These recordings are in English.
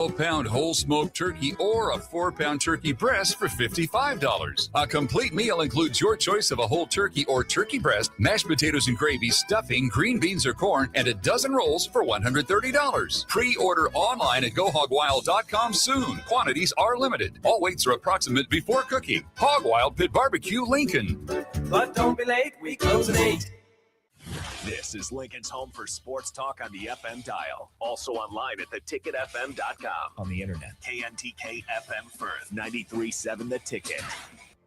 12-pound whole smoked turkey or a 4-pound turkey breast for $55. A complete meal includes your choice of a whole turkey or turkey breast, mashed potatoes and gravy, stuffing, green beans or corn, and a dozen rolls for $130. Pre-order online at GoHogWild.com soon. Quantities are limited. All weights are approximate before cooking. Hog Wild Pit Barbecue, Lincoln. But don't be late, we close at 8. This is Lincoln's home for sports talk on the FM dial. Also online at theticketfm.com. On the internet. KNTK FM Firth, 93.7 The Ticket.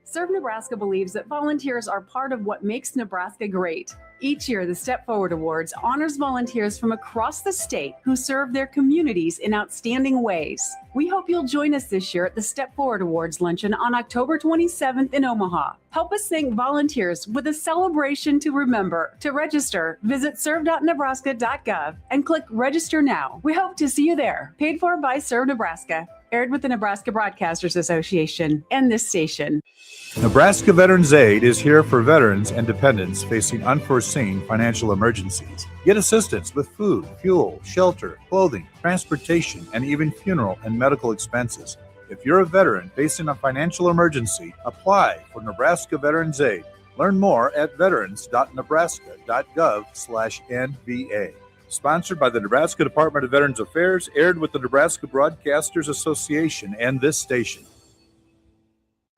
Serve Nebraska believes that volunteers are part of what makes Nebraska great. Each year, the Step Forward Awards honors volunteers from across the state who serve their communities in outstanding ways. We hope you'll join us this year at the Step Forward Awards luncheon on October 27th in Omaha. Help us thank volunteers with a celebration to remember. To register, visit serve.nebraska.gov and click Register Now. We hope to see you there. Paid for by Serve Nebraska. Aired with the Nebraska Broadcasters Association and this station. Nebraska Veterans Aid is here for veterans and dependents facing unforeseen financial emergencies. Get assistance with food, fuel, shelter, clothing, transportation, and even funeral and medical expenses. If you're a veteran facing a financial emergency, apply for Nebraska Veterans Aid. Learn more at veterans.nebraska.gov/NVA. Sponsored by the Nebraska Department of Veterans Affairs, aired with the Nebraska Broadcasters Association and this station.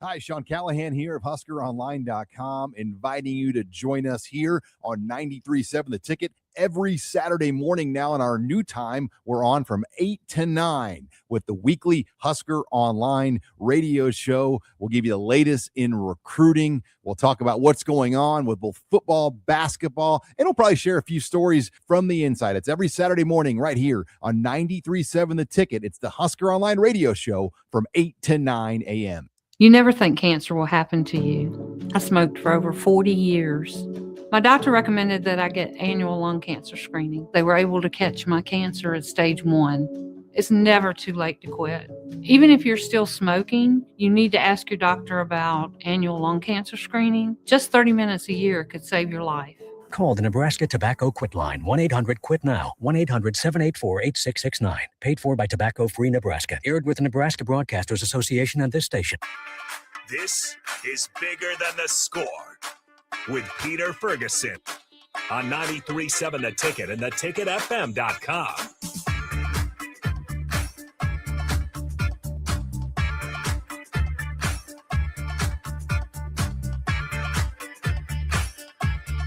Hi, Sean Callahan here of HuskerOnline.com, inviting you to join us here on 93.7 The Ticket every Saturday morning now. In our new time, we're on from 8 to 9 with the weekly Husker Online radio show. We'll give you the latest in recruiting. We'll talk about what's going on with both football, basketball, and we'll probably share a few stories from the inside. It's every Saturday morning right here on 93.7 The Ticket. It's the Husker Online radio show from 8 to 9 a.m. You never think cancer will happen to you. I smoked for over 40 years. My doctor recommended that I get annual lung cancer screening. They were able to catch my cancer at stage 1. It's never too late to quit. Even if you're still smoking, you need to ask your doctor about annual lung cancer screening. Just 30 minutes a year could save your life. Call the Nebraska Tobacco Quit Line, 1-800-QUIT-NOW, 1-800-784-8669. Paid for by Tobacco Free Nebraska. Aired with the Nebraska Broadcasters Association and this station. This is Bigger Than the Score with Peter Ferguson on 93.7 The Ticket and theticketfm.com.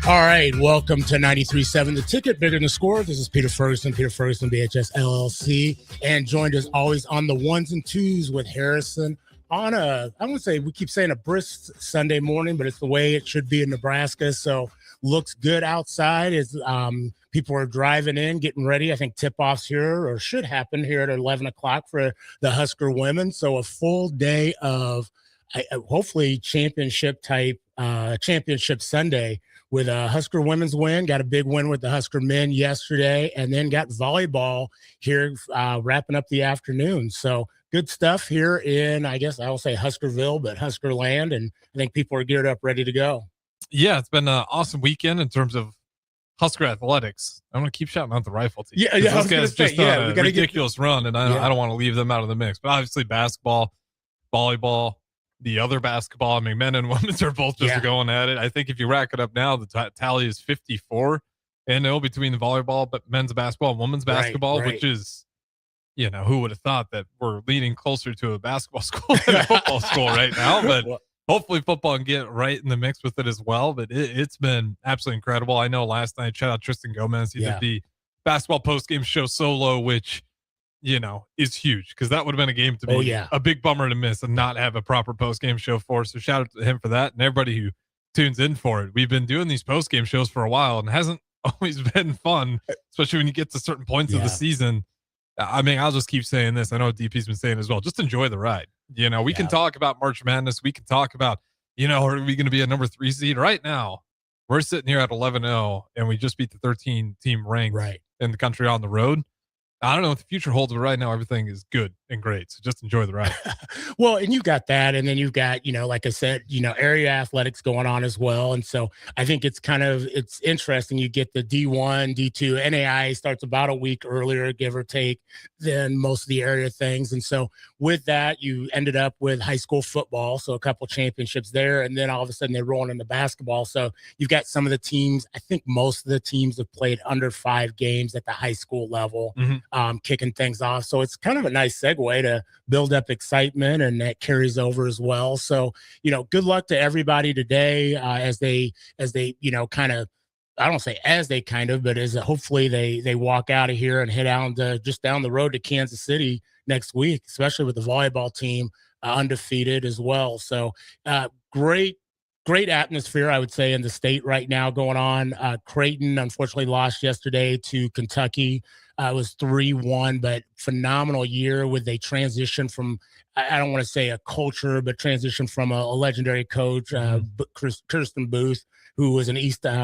All right, welcome to 93.7 The Ticket, Bigger Than the Score. This is Peter Ferguson BHS LLC, and joined as always on the ones and twos with Harrison on I wouldn't say, we keep saying a brisk Sunday morning, but it's the way it should be in Nebraska. So looks good outside as people are driving in, getting ready. I think tip-offs here or should happen here at 11 o'clock for the Husker women. So a full day of hopefully championship Sunday with a Husker women's win, got a big win with the Husker men yesterday, and then got volleyball here wrapping up the afternoon. So good stuff here in, I guess I will say Huskerville, but Husker land, and I think people are geared up, ready to go. Yeah, it's been an awesome weekend in terms of Husker athletics. I'm going to keep shouting out the rifle team. Yeah, those guys just on a ridiculous run, and I don't want to leave them out of the mix. But obviously basketball, volleyball, the other basketball, I mean, men and women's are both just going at it. I think if you rack it up now, the tally is 54 and 0 between the volleyball, but men's basketball and women's basketball, which is, you know, who would have thought that we're leaning closer to a basketball school than a football school right now, but hopefully football can get right in the mix with it as well. But it's been absolutely incredible. I know last night, shout out Tristan Gomez. He did the basketball postgame show solo, which, you know, is huge because that would have been a game to be a big bummer to miss and not have a proper post-game show for. So shout out to him for that and everybody who tunes in for it. We've been doing these post-game shows for a while and it hasn't always been fun, especially when you get to certain points of the season. I mean, I'll just keep saying this. I know DP's been saying as well. Just enjoy the ride. You know, we can talk about March Madness. We can talk about, you know, are we going to be a number 3 seed? Right now, we're sitting here at 11-0 and we just beat the 13 team ranked in the country on the road. I don't know what the future holds, but right now everything is good and great. So just enjoy the ride. Well, and you've got that, and then you've got, like I said, area athletics going on as well. And so I think it's interesting. You get the D1, D2, NAI starts about a week earlier, give or take, than most of the area things. And so with that, you ended up with high school football, so a couple championships there, and then all of a sudden they're rolling into basketball. So you've got some of the teams. I think most of the teams have played under 5 games at the high school level, kicking things off. So it's kind of a nice segue to build up excitement, and that carries over as well. So, good luck to everybody today as they kind of, I don't say as they kind of, but as hopefully they walk out of here and head out just down the road to Kansas City next week, especially with the volleyball team undefeated as well. So great atmosphere, I would say, in the state right now going on. Creighton unfortunately lost yesterday to Kentucky. It was 3-1, but phenomenal year with a transition from, I don't want to say a culture, but transition from a legendary coach, Kirsten Booth, who was an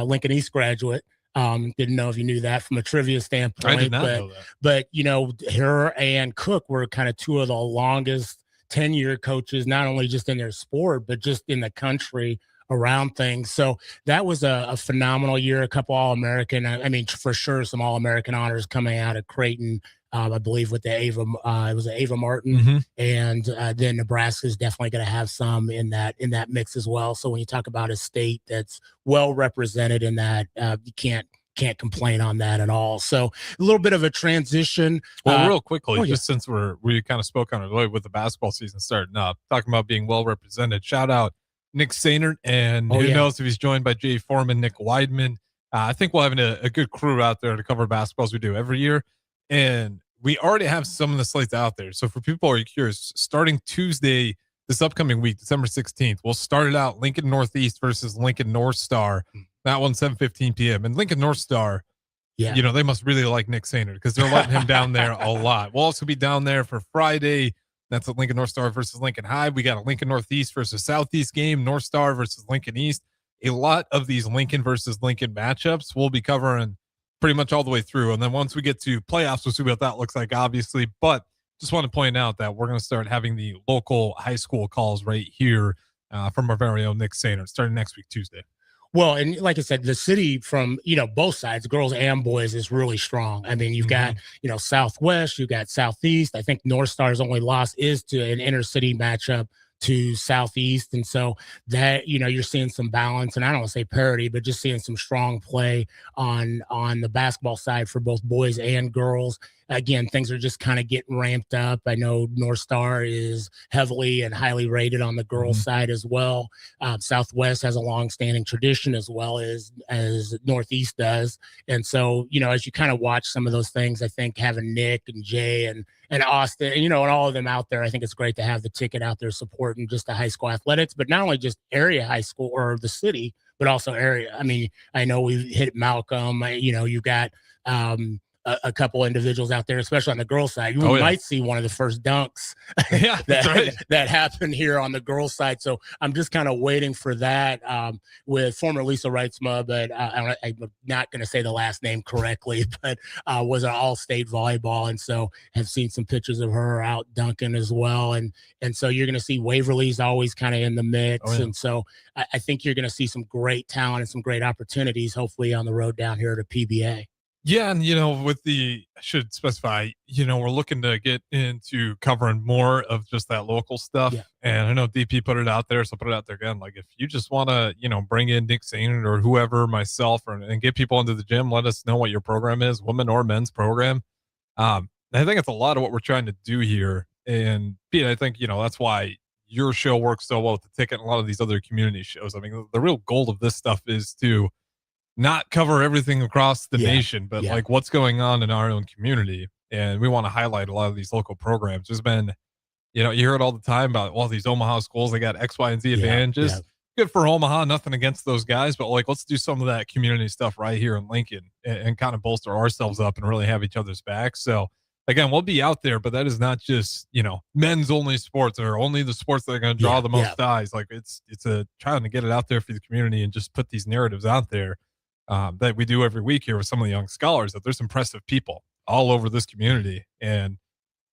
Lincoln East graduate. Didn't know if you knew that from a trivia standpoint. I did not know But, that. her and Cook were kind of two of the longest tenure coaches, not only just in their sport, but just in the country around things. So that was a phenomenal year. A couple All-American, I mean, for sure, some All-American honors coming out of Creighton. I believe with the Ava, it was Ava Martin, and then Nebraska is definitely going to have some in that mix as well. So when you talk about a state that's well represented in that, you can't complain on that at all. So a little bit of a transition. Well, real quickly, just since we kind of spoke on it with the basketball season starting up, talking about being well represented. Shout out Nick Sainert, and who knows if he's joined by Jay Foreman, Nick Weidman. I think we'll have a good crew out there to cover basketball as we do every year. And we already have some of the slates out there. So for people who are curious, starting Tuesday, this upcoming week, December 16th, we'll start it out Lincoln Northeast versus Lincoln North Star. That one, 7:15 p.m. And Lincoln North Star, they must really like Nick Sainert because they're letting him down there a lot. We'll also be down there for Friday. That's a Lincoln North Star versus Lincoln High. We got a Lincoln Northeast versus Southeast game, North Star versus Lincoln East. A lot of these Lincoln versus Lincoln matchups we'll be covering pretty much all the way through. And then once we get to playoffs, we'll see what that looks like, obviously. But just want to point out that we're going to start having the local high school calls right here from our very own Nick Sainert starting next week, Tuesday. Well, and like I said, the city from, both sides, girls and boys, is really strong. I mean, you've got, Southwest, you've got Southeast. I think North Star's only loss is to an inner city matchup to Southeast. And so that, you're seeing some balance, and I don't want to say parity, but just seeing some strong play on the basketball side for both boys and girls. Again, things are just kind of getting ramped up. I know North Star is heavily and highly rated on the girls' side as well. Southwest has a long-standing tradition as well as Northeast does. And so, as you kind of watch some of those things, I think having Nick and Jay and Austin, and all of them out there, I think it's great to have the ticket out there supporting just the high school athletics, but not only just area high school or the city, but also area. I mean, I know we've hit Malcolm, you got a couple individuals out there, especially on the girls' side. You might see one of the first dunks that happened here on the girls' side. So I'm just kind of waiting for that with former Lisa Reitzma, but I'm not going to say the last name correctly, but was an all-state volleyball. And so have seen some pictures of her out dunking as well. And so you're going to see Waverly's always kind of in the mix. And so I think you're going to see some great talent and some great opportunities, hopefully on the road down here to PBA. Yeah, and I should specify, we're looking to get into covering more of just that local stuff. Yeah. And I know DP put it out there, so put it out there again. Like, if you just want to, bring in Nick Sainert or whoever, myself, and get people into the gym, let us know what your program is, women or men's program. I think it's a lot of what we're trying to do here. And Pete, I think, that's why your show works so well with the ticket and a lot of these other community shows. I mean, the real goal of this stuff is to not cover everything across the nation, but like what's going on in our own community. And we want to highlight a lot of these local programs. There's been, you hear it all the time about all these Omaha schools. They got X, Y, and Z advantages. Yeah. Good for Omaha. Nothing against those guys, but let's do some of that community stuff right here in Lincoln and kind of bolster ourselves up and really have each other's back. So again, we'll be out there, but that is not just, men's only sports or only the sports that are going to draw the most eyes. Like it's trying to get it out there for the community and just put these narratives out there. That we do every week here with some of the young scholars, that there's impressive people all over this community. And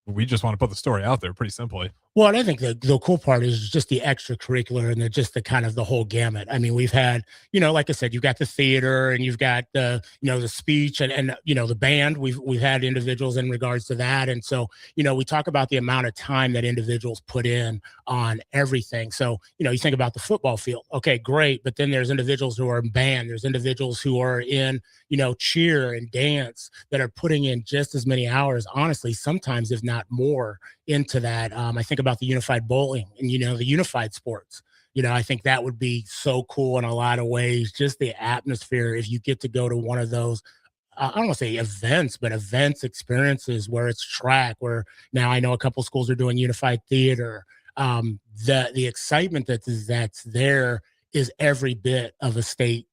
we just want to put the story out there pretty simply. Well, and I think the cool part is just the extracurricular and just the kind of the whole gamut. I mean, we've had, like I said, you've got the theater and you've got the speech and the band. We've had individuals in regards to that. And so, we talk about the amount of time that individuals put in on everything. So, you think about the football field. Okay, great. But then there's individuals who are in band. There's individuals who are in, cheer and dance that are putting in just as many hours, honestly, sometimes, if not more, into that. I think about the unified bowling and, the unified sports. I think that would be so cool in a lot of ways, just the atmosphere. If you get to go to one of those, I don't want to say events, but events, experiences where it's track, where now I know a couple schools are doing unified theater. The excitement that's there is every bit of a state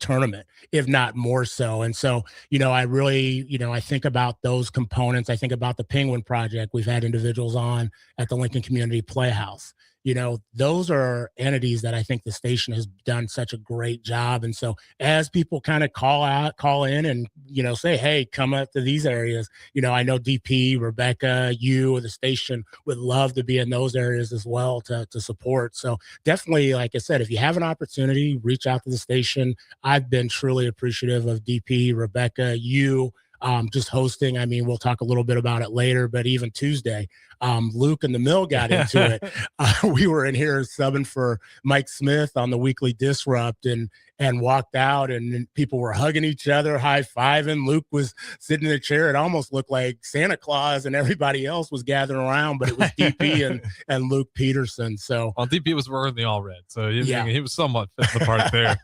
tournament, if not more so. And so, I really, I think about those components. I think about the Penguin Project. We've had individuals on at the Lincoln Community Playhouse. Those are entities that I think the station has done such a great job. And so as people kind of call in and, say, hey, come up to these areas, I know DP, Rebecca, you, the station would love to be in those areas as well to support. So definitely, like I said, if you have an opportunity, reach out to the station. I've been truly appreciative of DP, Rebecca, you, just hosting. I mean, we'll talk a little bit about it later, but even Tuesday, Luke and the Mill got into it. We were in here subbing for Mike Smith on the Weekly Disrupt and walked out, and people were hugging each other, high-fiving. Luke was sitting in a chair. It almost looked like Santa Claus and everybody else was gathering around, but it was DP and Luke Peterson. So, well, DP was wearing the all red, so he was somewhat fit the part there.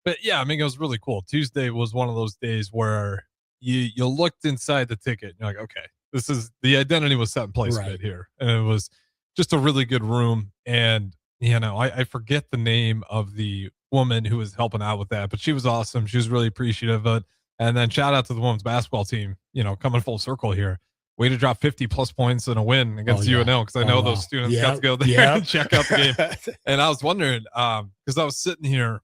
But yeah, I mean, it was really cool. Tuesday was one of those days where you looked inside the ticket and you're like, okay, this is the identity was set in place right here. And it was just a really good room. And, I forget the name of the woman who was helping out with that, but she was awesome. She was really appreciative of it. And then shout out to the women's basketball team, coming full circle here. Way to drop 50 plus points in a win against UNO, because I know those students got to go there and check out the game. And I was wondering, because I was sitting here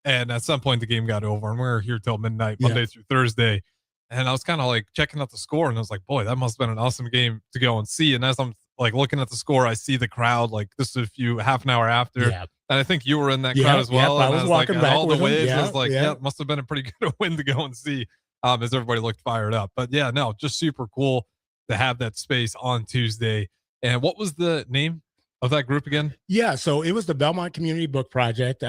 and at some point the game got over and we were here till midnight, Monday through Thursday. And I was kind of like checking out the score and I was like, boy, that must have been an awesome game to go and see. And as I'm like looking at the score, I see the crowd like this is half an hour after. And I think you were in that crowd as well. And I was walking back all the waves. I was like, it must have been a pretty good win to go and see as everybody looked fired up. But yeah, no, just super cool to have that space on Tuesday. And what was the name of that group again? Yeah, so it was the Belmont Community Book Project.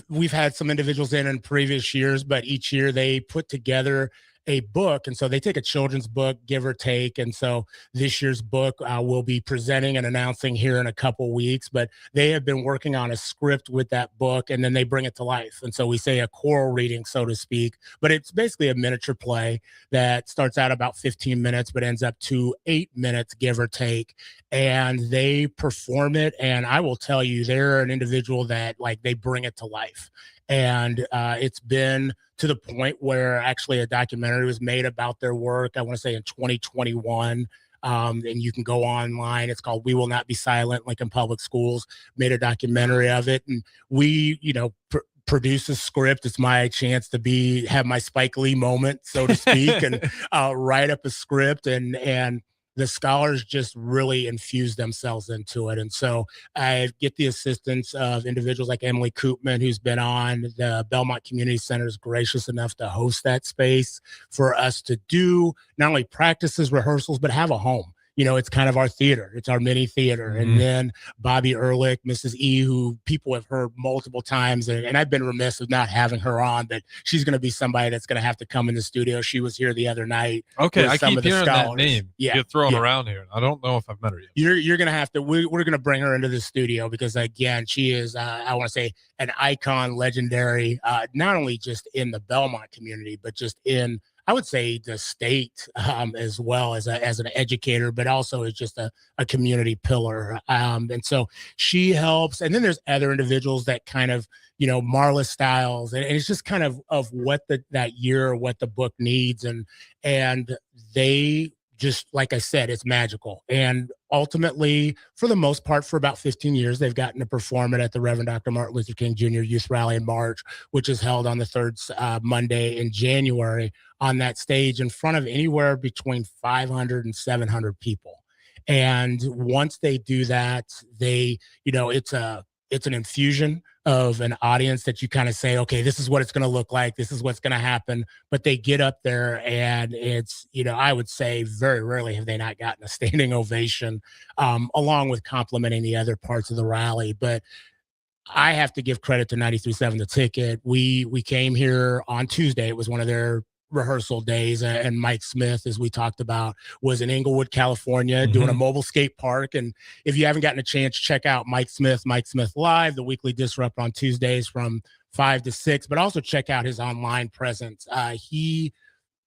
We've had some individuals in previous years, but each year they put together a book. And so they take a children's book, give or take. And so this year's book we'll be presenting and announcing here in a couple weeks, but they have been working on a script with that book and then they bring it to life. And so we say a choral reading, so to speak, but it's basically a miniature play that starts out about 15 minutes, but ends up to 8 minutes, give or take. And they perform it. And I will tell you, they're an individual that they bring it to life. And it's been to the point where actually a documentary was made about their work, I want to say in 2021. And you can go online. It's called We Will Not Be Silent, Lincoln Public Schools made a documentary of it. And we, produce a script. It's my chance to have my Spike Lee moment, so to speak, and write up a script and the scholars just really infuse themselves into it. And so I get the assistance of individuals like Emily Koopman, who's been on. The Belmont Community Center is gracious enough to host that space for us to do not only practices, rehearsals, but have a home. It's kind of our theater. It's our mini theater. Mm-hmm. And then Bobby Ehrlich, Mrs. E, who people have heard multiple times, and I've been remiss of not having her on, but she's going to be somebody that's going to have to come in the studio. She was here the other night. Okay, I keep hearing that name. Get thrown around here. I don't know if I've met her yet. You're going to have to. We're going to bring her into the studio because, again, she is, I want to say, an icon, legendary, not only just in the Belmont community, but just in, I would say, the state as well as an educator, but also as just a community pillar. And so she helps. And then there's other individuals that kind of, Marla Stiles. And it's just kind of what that year or what the book needs. And they just like I said, it's magical. And ultimately, for the most part, for about 15 years, they've gotten to perform it at the Reverend Dr. Martin Luther King Jr. Youth Rally in March, which is held on the third Monday in January on that stage in front of anywhere between 500 and 700 people. And once they do that, they, it's an infusion of an audience that you kind of say, okay, this is what it's going to look like. This is what's going to happen. But they get up there and it's, I would say very rarely have they not gotten a standing ovation, along with complimenting the other parts of the rally. But I have to give credit to 93.7 The Ticket. We came here on Tuesday. It was one of their rehearsal days, and Mike Smith, as we talked about, was in Inglewood, California, doing a mobile skate park. And if you haven't gotten a chance, check out Mike Smith Live, the weekly Disrupt on Tuesdays from 5 to 6, but also check out his online presence. He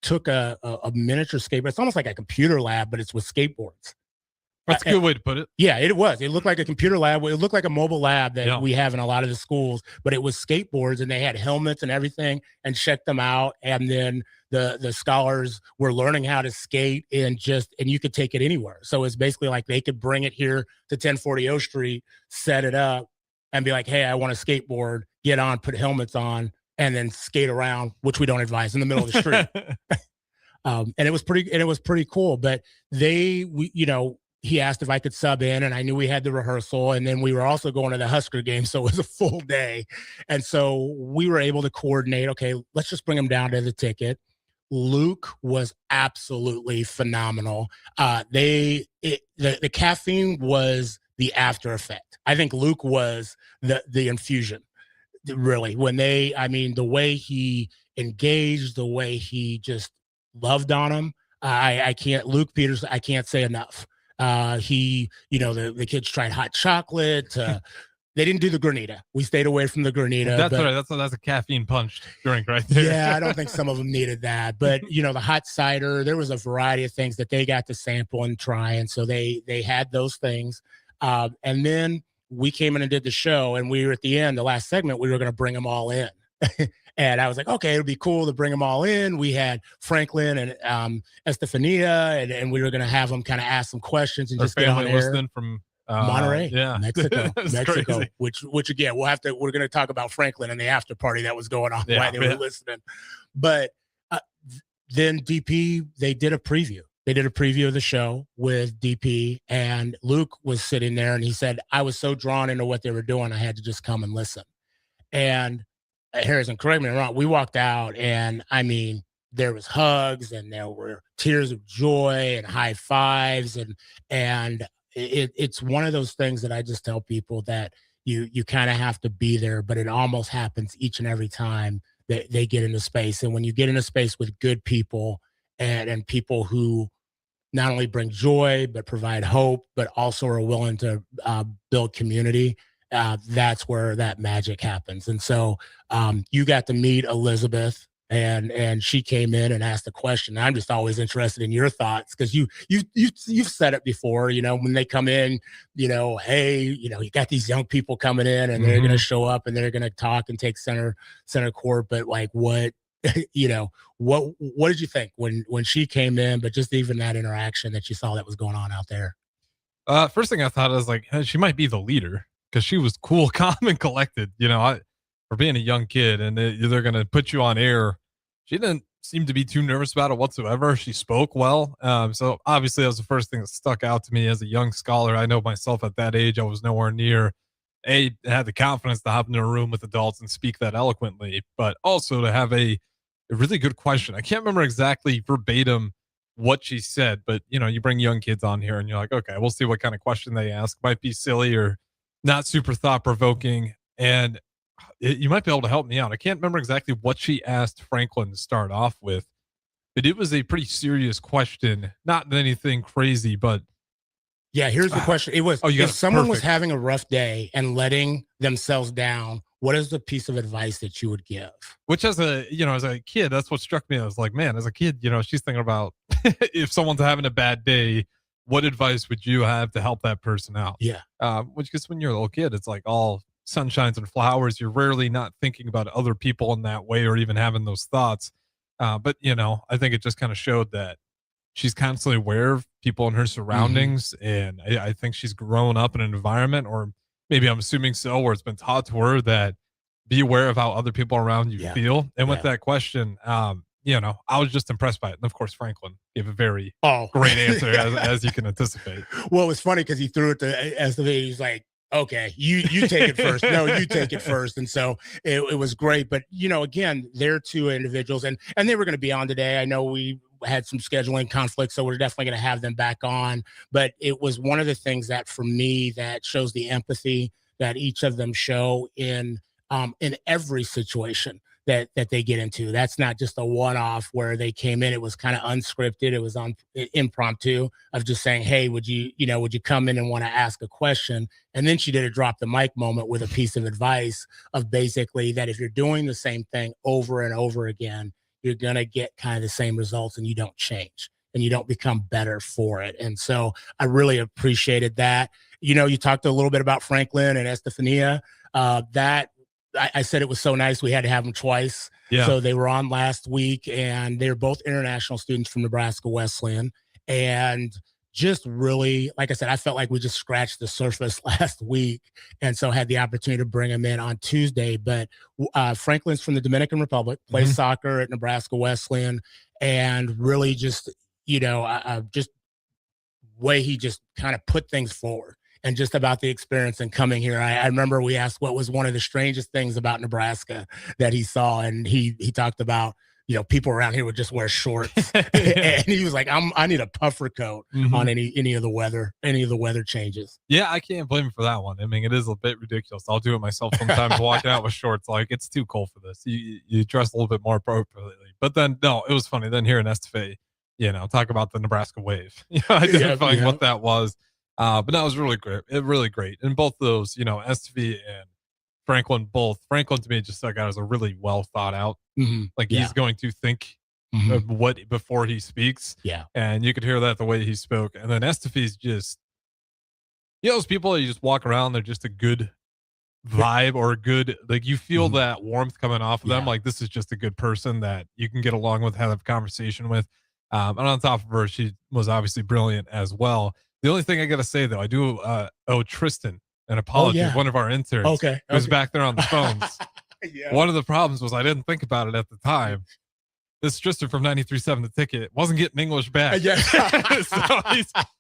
took a miniature skateboard. It's almost like a computer lab, but it's with skateboards. That's a good way to put it. Yeah, it was. It looked like a computer lab. It looked like a mobile lab that we have in a lot of the schools, but it was skateboards, and they had helmets and everything, and checked them out. And then the scholars were learning how to skate, and you could take it anywhere. So it's basically like they could bring it here to 1040 O Street, set it up, and be like, hey, I want a skateboard, get on, put helmets on, and then skate around, which we don't advise, in the middle of the street. And it was pretty cool. But he asked if I could sub in, and I knew we had the rehearsal, and then we were also going to the Husker game, so it was a full day. And so we were able to coordinate, okay, let's just bring him down to the Ticket. Luke was absolutely phenomenal. The caffeine was the after effect. I think Luke was the infusion, really. The way he engaged, the way he just loved on him. Luke Peters, I can't say enough. The kids tried hot chocolate. They didn't do the granita. We stayed away from the granita. That's right. That's a caffeine punch drink right there. Yeah, I don't think some of them needed that. But the hot cider, there was a variety of things that they got to sample and try, and so they had those things. And then we came in and did the show, and we were at the end, the last segment, we were going to bring them all in. And I was like, okay, it'd be cool to bring them all in. We had Franklin and Estefania, and we were going to have them kind of ask some questions and just get on air. Listening from Monterey, Mexico, crazy. which again, we're going to talk about Franklin and the after party that was going on while they were listening. But then DP, they did a preview. They did a preview of the show with DP, and Luke was sitting there, and he said, I was so drawn into what they were doing, I had to just come and listen. And Harrison, correct me if I'm wrong, we walked out, and there was hugs, and there were tears of joy and high fives, and it's one of those things that I just tell people that you kind of have to be there, but it almost happens each and every time that they get into space. And when you get into space with good people and people who not only bring joy, but provide hope, but also are willing to build community, that's where that magic happens. And so you got to meet Elizabeth, and she came in and asked a question. I'm just always interested in your thoughts, because you've said it before, when they come in, hey, you got these young people coming in, and they're going to show up, and they're going to talk and take center court. But like, what did you think when she came in, but just even that interaction that you saw that was going on out there? First thing I thought was like, hey, she might be the leader, because she was cool, calm, and collected, for being a young kid, and they're going to put you on air. She didn't seem to be too nervous about it whatsoever. She spoke well. So obviously that was the first thing that stuck out to me as a young scholar. I know myself at that age, I was nowhere near had the confidence to hop into a room with adults and speak that eloquently, but also to have a really good question. I can't remember exactly verbatim what she said, but you bring young kids on here and you're like, okay, we'll see what kind of question they ask. Might be silly or not super thought provoking. And you might be able to help me out. I can't remember exactly what she asked Franklin to start off with, but it was a pretty serious question. Not anything crazy, but yeah, here's the question. It was, if someone was having a rough day and letting themselves down, what is the piece of advice that you would give? Which as a kid, that's what struck me. I was like, man, as a kid, she's thinking about if someone's having a bad day, what advice would you have to help that person out? Yeah. Which is when you're a little kid, it's like all sunshines and flowers. You're rarely not thinking about other people in that way or even having those thoughts. But I think it just kind of showed that she's constantly aware of people in her surroundings. And I think she's grown up in an environment, or maybe I'm assuming so, where it's been taught to her that be aware of how other people around you feel. And with that question, you know, I was just impressed by it. And of course, Franklin gave a very great answer, as you can anticipate. Well, it was funny because he threw it to Estevania. He's like, okay, you take it first. No, you take it first. And so it was great. But, you know, again, they're two individuals, and they were going to be on today. I know we had some scheduling conflicts, so we're definitely going to have them back on. But it was one of the things that, for me, that shows the empathy that each of them show in every situation that they get into. That's not just a one-off where they came in. It was kind of unscripted. It was impromptu of just saying, hey, would you come in and want to ask a question? And then she did a drop the mic moment with a piece of advice of basically that if you're doing the same thing over and over again, you're going to get kind of the same results, and you don't change and you don't become better for it. And so I really appreciated that. You know, you talked a little bit about Franklin and Estefania. I said it was so nice we had to have them twice. Yeah. So they were on last week, and they're both international students from Nebraska Wesleyan. And just really, like I said, I felt like we just scratched the surface last week, and so had the opportunity to bring them in on Tuesday. But Franklin's from the Dominican Republic, plays soccer at Nebraska Wesleyan, and really just, you know, just way he just kind of put things forward. And just about the experience and coming here. I remember we asked what was one of the strangest things about Nebraska that he saw. And he talked about, you know, people around here would just wear shorts. And he was like, I need a puffer coat on any of the weather changes. Yeah, I can't blame him for that one. I mean, it is a bit ridiculous. I'll do it myself sometimes, walking out with shorts. Like, it's too cold for this. You dress a little bit more appropriately. But then, no, it was funny. Then hearing Estefania, you know, talk about the Nebraska wave. You know, I didn't find what that was. But that was really great. Really great. And both of those, you know, Estevania and Franklin, Franklin to me just stuck out as a really well thought out. Like he's going to think of what before he speaks. Yeah. And you could hear that the way he spoke. And then Estefania's just, you know, those people that you just walk around, they're just a good vibe or a good, like you feel that warmth coming off of them. Like this is just a good person that you can get along with, have a conversation with. And on top of her, she was obviously brilliant as well. The only thing I got to say, though, I do owe Tristan an apology. One of our interns was back there on the phones. One of the problems was I didn't think about it at the time. This Tristan from 93.7 The Ticket wasn't getting English back. So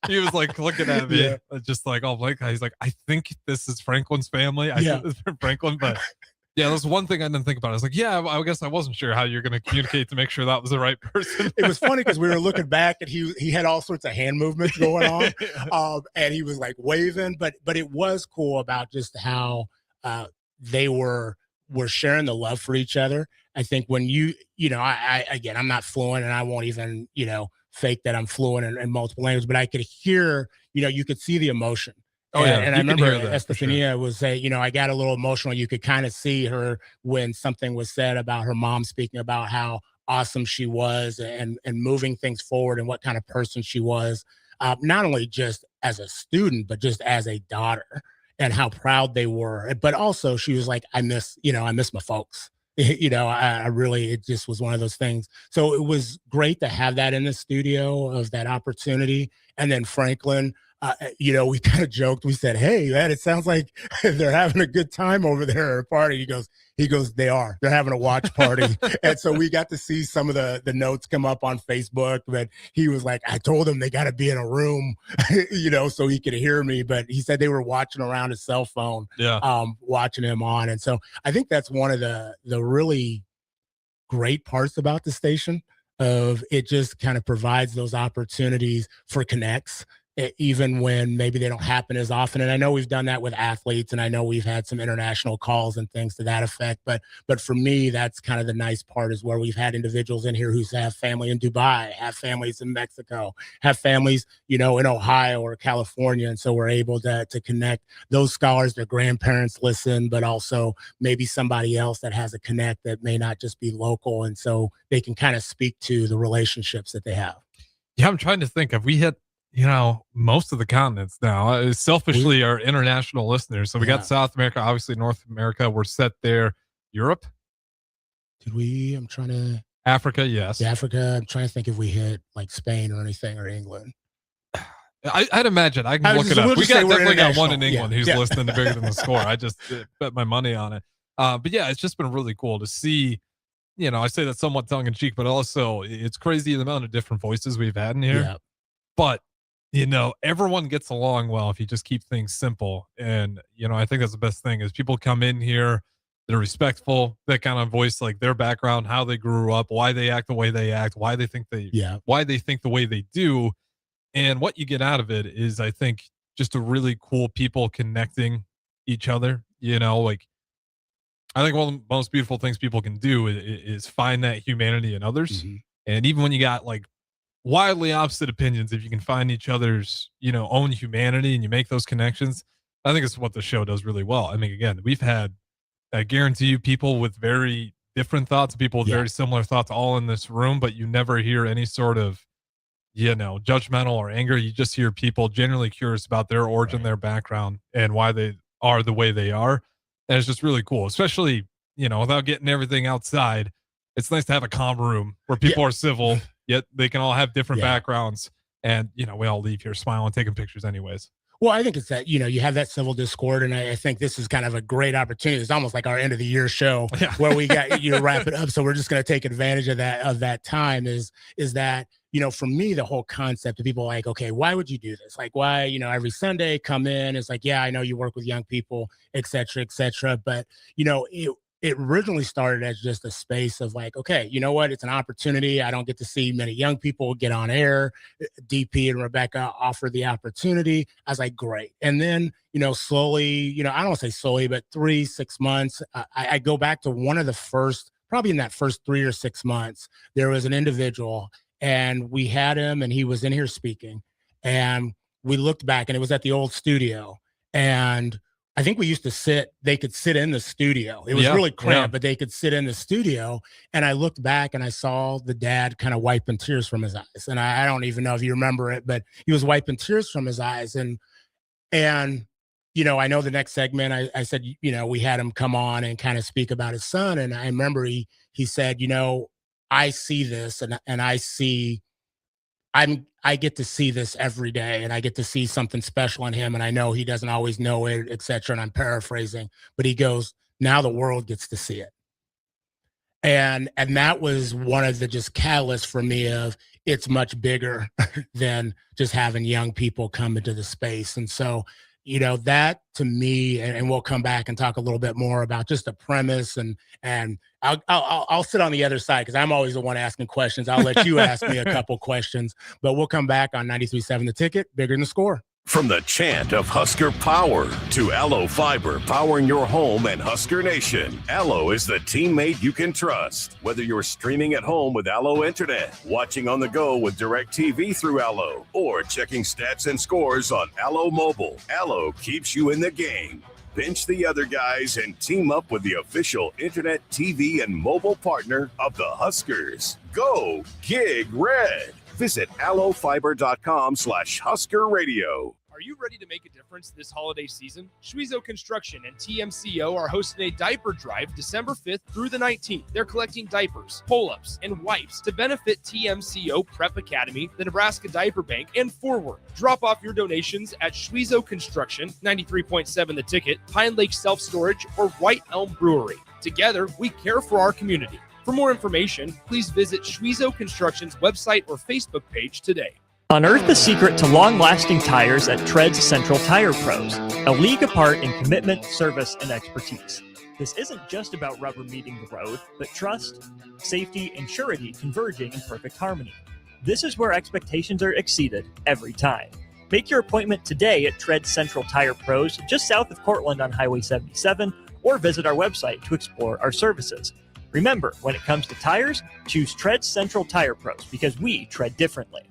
he was like looking at me, just like, oh, like, he's like, I think this is Franklin's family. I think this is Franklin, but yeah, that's one thing I didn't think about. I was like, yeah, I guess I wasn't sure how you're going to communicate to make sure that was the right person. It was funny because we were looking back and he had all sorts of hand movements going on, and he was like waving, but it was cool about just how they were sharing the love for each other. I think when you know, again, I'm not fluent, and I won't even, you know, fake that I'm fluent in multiple languages, but I could hear, you know, you could see the emotion. And I remember Estefania was saying, you know, I got a little emotional. You could kind of see her when something was said about her mom, speaking about how awesome she was and moving things forward and what kind of person she was, not only just as a student, but just as a daughter, and how proud they were. But also she was like, I miss my folks. You know, I really, it just was one of those things. So it was great to have that in the studio, of that opportunity. And then Franklin, you know, we kind of joked. We said, hey, man, it sounds like they're having a good time over there at a party. He goes, they're having a watch party. And so we got to see some of the notes come up on Facebook, but he was like, I told him they got to be in a room, you know, so he could hear me. But he said they were watching around his cell phone, watching him on. And so I think that's one of the really great parts about the station, of it just kind of provides those opportunities for connects, even when maybe they don't happen as often. And I know we've done that with athletes, and I know we've had some international calls and things to that effect. But for me, that's kind of the nice part, is where we've had individuals in here who have family in Dubai, have families in Mexico, have families, you know, in Ohio or California. And so we're able to connect those scholars. Their grandparents listen, but also maybe somebody else that has a connect that may not just be local. And so they can kind of speak to the relationships that they have. Yeah, I'm trying to think. Have we had, you know, most of the continents now, selfishly, our international listeners. So we got South America, obviously North America. We're set there. Europe? Did we? I'm trying to. Africa, yes. Yeah, Africa. I'm trying to think if we hit like Spain or anything, or England. I'd imagine. I can look it up. We'll we definitely got one in international. England who's Yeah. listening to Bigger Than the Score. I just bet my money on it. But yeah, it's just been really cool to see. I say that somewhat tongue in cheek, but also it's crazy the amount of different voices we've had in here. Yeah. But everyone gets along well if you just keep things simple. And I think that's the best thing is people come in here, they're respectful, they kind of voice like their background, how they grew up, why they act the way they act, why they think the way they do. And what you get out of it is, I think, just a really cool people connecting each other. I think one of the most beautiful things people can do is find that humanity in others. Mm-hmm. And even when you got like wildly opposite opinions, if you can find each other's, own humanity and you make those connections, I think it's what the show does really well. I mean, again, we've had, I guarantee you, people with very different thoughts, people with very similar thoughts all in this room, but you never hear any sort of, judgmental or anger. You just hear people generally curious about their origin, their background, and why they are the way they are. And it's just really cool, especially, without getting everything outside. It's nice to have a calm room where people are civil, yet they can all have different backgrounds. And, we all leave here smiling, taking pictures anyways. Well, I think it's that, you have that civil discord. And I think this is kind of a great opportunity. It's almost like our end of the year show where we got, wrap it up. So we're just going to take advantage of that time is that, for me, the whole concept of people like, okay, why would you do this? Like, why, every Sunday come in, it's like, yeah, I know you work with young people, et cetera, but, it originally started as just a space of like, okay, you know what? It's an opportunity. I don't get to see many young people get on air. DP and Rebecca offered the opportunity. I was like, great. And then, slowly, I don't want to say slowly, but 3-6 months, I go back to one of the first, probably in that first 3 or 6 months, there was an individual and we had him and he was in here speaking and we looked back and it was at the old studio. And I think we used to they could sit in the studio. It was really cramped, but they could sit in the studio. And I looked back and I saw the dad kind of wiping tears from his eyes. And I don't even know if you remember it, but he was wiping tears from his eyes. And I know the next segment, I said, we had him come on and kind of speak about his son. And I remember he said, I see this and I get to see this every day and I get to see something special in him. And I know he doesn't always know it, et cetera. And I'm paraphrasing, but he goes, now the world gets to see it. And that was one of the just catalysts for me of it's much bigger than just having young people come into the space. And so, that to me, and we'll come back and talk a little bit more about just the premise and I'll sit on the other side because I'm always the one asking questions. I'll let you ask me a couple questions, but we'll come back on 93.7 The Ticket, Bigger Than the Score. From the chant of Husker Power to Allo Fiber powering your home and Husker Nation, Allo is the teammate you can trust. Whether you're streaming at home with Allo Internet, watching on the go with DirecTV through Allo, or checking stats and scores on Allo Mobile, Allo keeps you in the game. Bench the other guys and team up with the official internet, TV, and mobile partner of the Huskers. Go Gig Red. Visit allofiber.com/Husker Radio. Are you ready to make a difference this holiday season? Schwiezo Construction and TMCO are hosting a diaper drive December 5th through the 19th. They're collecting diapers, pull-ups, and wipes to benefit TMCO Prep Academy, the Nebraska Diaper Bank, and Forward. Drop off your donations at Schwiezo Construction, 93.7 The Ticket, Pine Lake Self-Storage, or White Elm Brewery. Together, we care for our community. For more information, please visit Schwiezo Construction's website or Facebook page today. Unearth the secret to long-lasting tires at Tread's Central Tire Pros, a league apart in commitment, service, and expertise. This isn't just about rubber meeting the road, but trust, safety, and surety converging in perfect harmony. This is where expectations are exceeded every time. Make your appointment today at Tread's Central Tire Pros, just south of Cortland on Highway 77, or visit our website to explore our services. Remember, when it comes to tires, choose Tread's Central Tire Pros because we tread differently.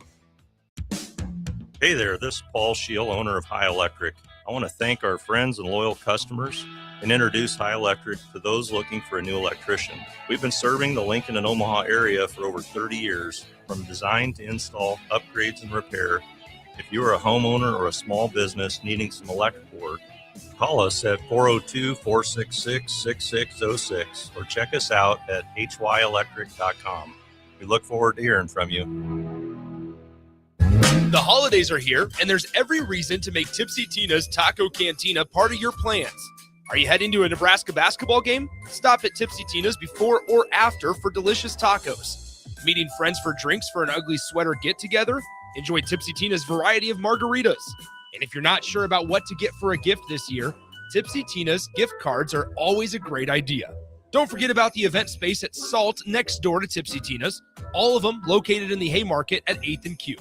Hey there, this is Paul Scheel, owner of High Electric. I want to thank our friends and loyal customers and introduce High Electric to those looking for a new electrician. We've been serving the Lincoln and Omaha area for over 30 years, from design to install, upgrades, and repair. If you are a homeowner or a small business needing some electrical work, call us at 402-466-6606 or check us out at hyelectric.com. We look forward to hearing from you. The holidays are here, and there's every reason to make Tipsy Tina's Taco Cantina part of your plans. Are you heading to a Nebraska basketball game? Stop at Tipsy Tina's before or after for delicious tacos. Meeting friends for drinks for an ugly sweater get-together? Enjoy Tipsy Tina's variety of margaritas. And if you're not sure about what to get for a gift this year, Tipsy Tina's gift cards are always a great idea. Don't forget about the event space at Salt next door to Tipsy Tina's, all of them located in the Haymarket at 8th and Q.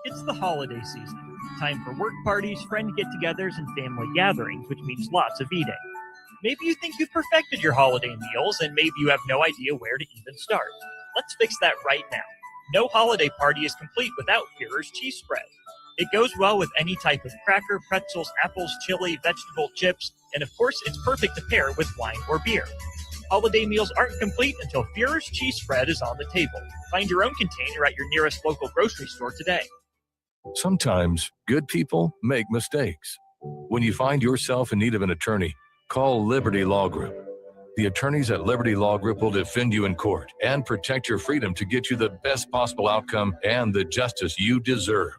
It's the holiday season. Time for work parties, friend get-togethers, and family gatherings, which means lots of eating. Maybe you think you've perfected your holiday meals, and maybe you have no idea where to even start. Let's fix that right now. No holiday party is complete without Führer's cheese spread. It goes well with any type of cracker, pretzels, apples, chili, vegetable chips, and of course, it's perfect to pair with wine or beer. Holiday meals aren't complete until Führer's cheese spread is on the table. Find your own container at your nearest local grocery store today. Sometimes good people make mistakes. When you find yourself in need of an attorney, call Liberty Law Group. The attorneys at Liberty Law Group will defend you in court and protect your freedom to get you the best possible outcome and the justice you deserve.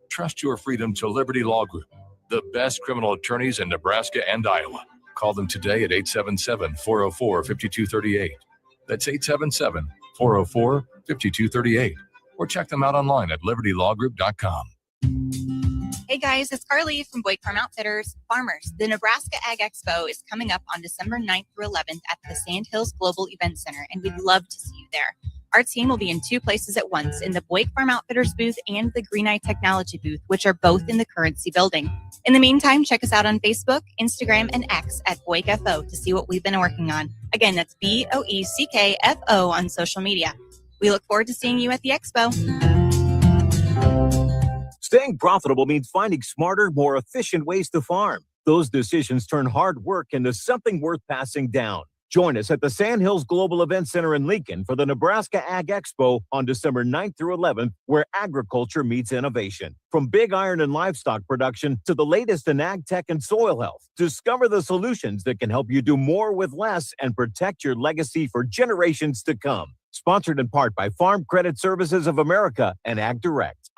Trust your freedom to Liberty Law Group, the best criminal attorneys in Nebraska and Iowa. Call them today at 877-404-5238. That's 877-404-5238. Or check them out online at libertylawgroup.com. Hey guys, it's Carly from Boyd Farm Outfitters. Farmers, the Nebraska Ag Expo is coming up on December 9th through 11th at the Sandhills Global Event Center, and we'd love to see you there. Our team will be in two places at once, in the Boyd Farm Outfitters booth and the Green Eye Technology booth, which are both in the Currency building. In the meantime, check us out on Facebook, Instagram, and X at BoydFO to see what we've been working on. Again, that's BOECKFO on social media. We look forward to seeing you at the Expo. Staying profitable means finding smarter, more efficient ways to farm. Those decisions turn hard work into something worth passing down. Join us at the Sandhills Global Event Center in Lincoln for the Nebraska Ag Expo on December 9th through 11th, where agriculture meets innovation. From big iron and livestock production to the latest in ag tech and soil health, discover the solutions that can help you do more with less and protect your legacy for generations to come. Sponsored in part by Farm Credit Services of America and Ag Direct.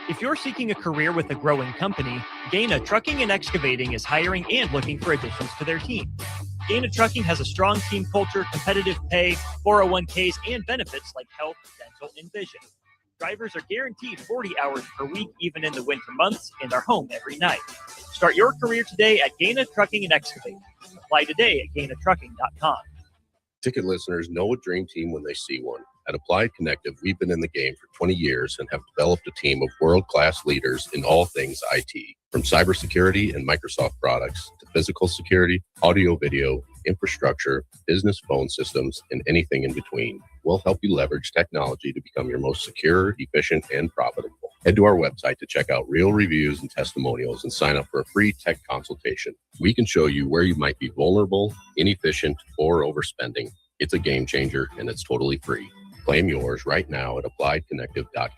If you're seeking a career with a growing company, Gaina Trucking and Excavating is hiring and looking for additions to their team. Gaina Trucking has a strong team culture, competitive pay, 401ks, and benefits like health, dental, and vision. Drivers are guaranteed 40 hours per week, even in the winter months, and are home every night. Start your career today at Gaina Trucking and Excavating. Apply today at GainaTrucking.com. Ticket listeners know a dream team when they see one. At Applied Connective, we've been in the game for 20 years and have developed a team of world-class leaders in all things IT, from cybersecurity and Microsoft products to physical security, audio-video, infrastructure, business phone systems, and anything in between. We'll help you leverage technology to become your most secure, efficient, and profitable. Head to our website to check out real reviews and testimonials and sign up for a free tech consultation. We can show you where you might be vulnerable, inefficient, or overspending. It's a game changer, and it's totally free. Claim yours right now at appliedconnective.com.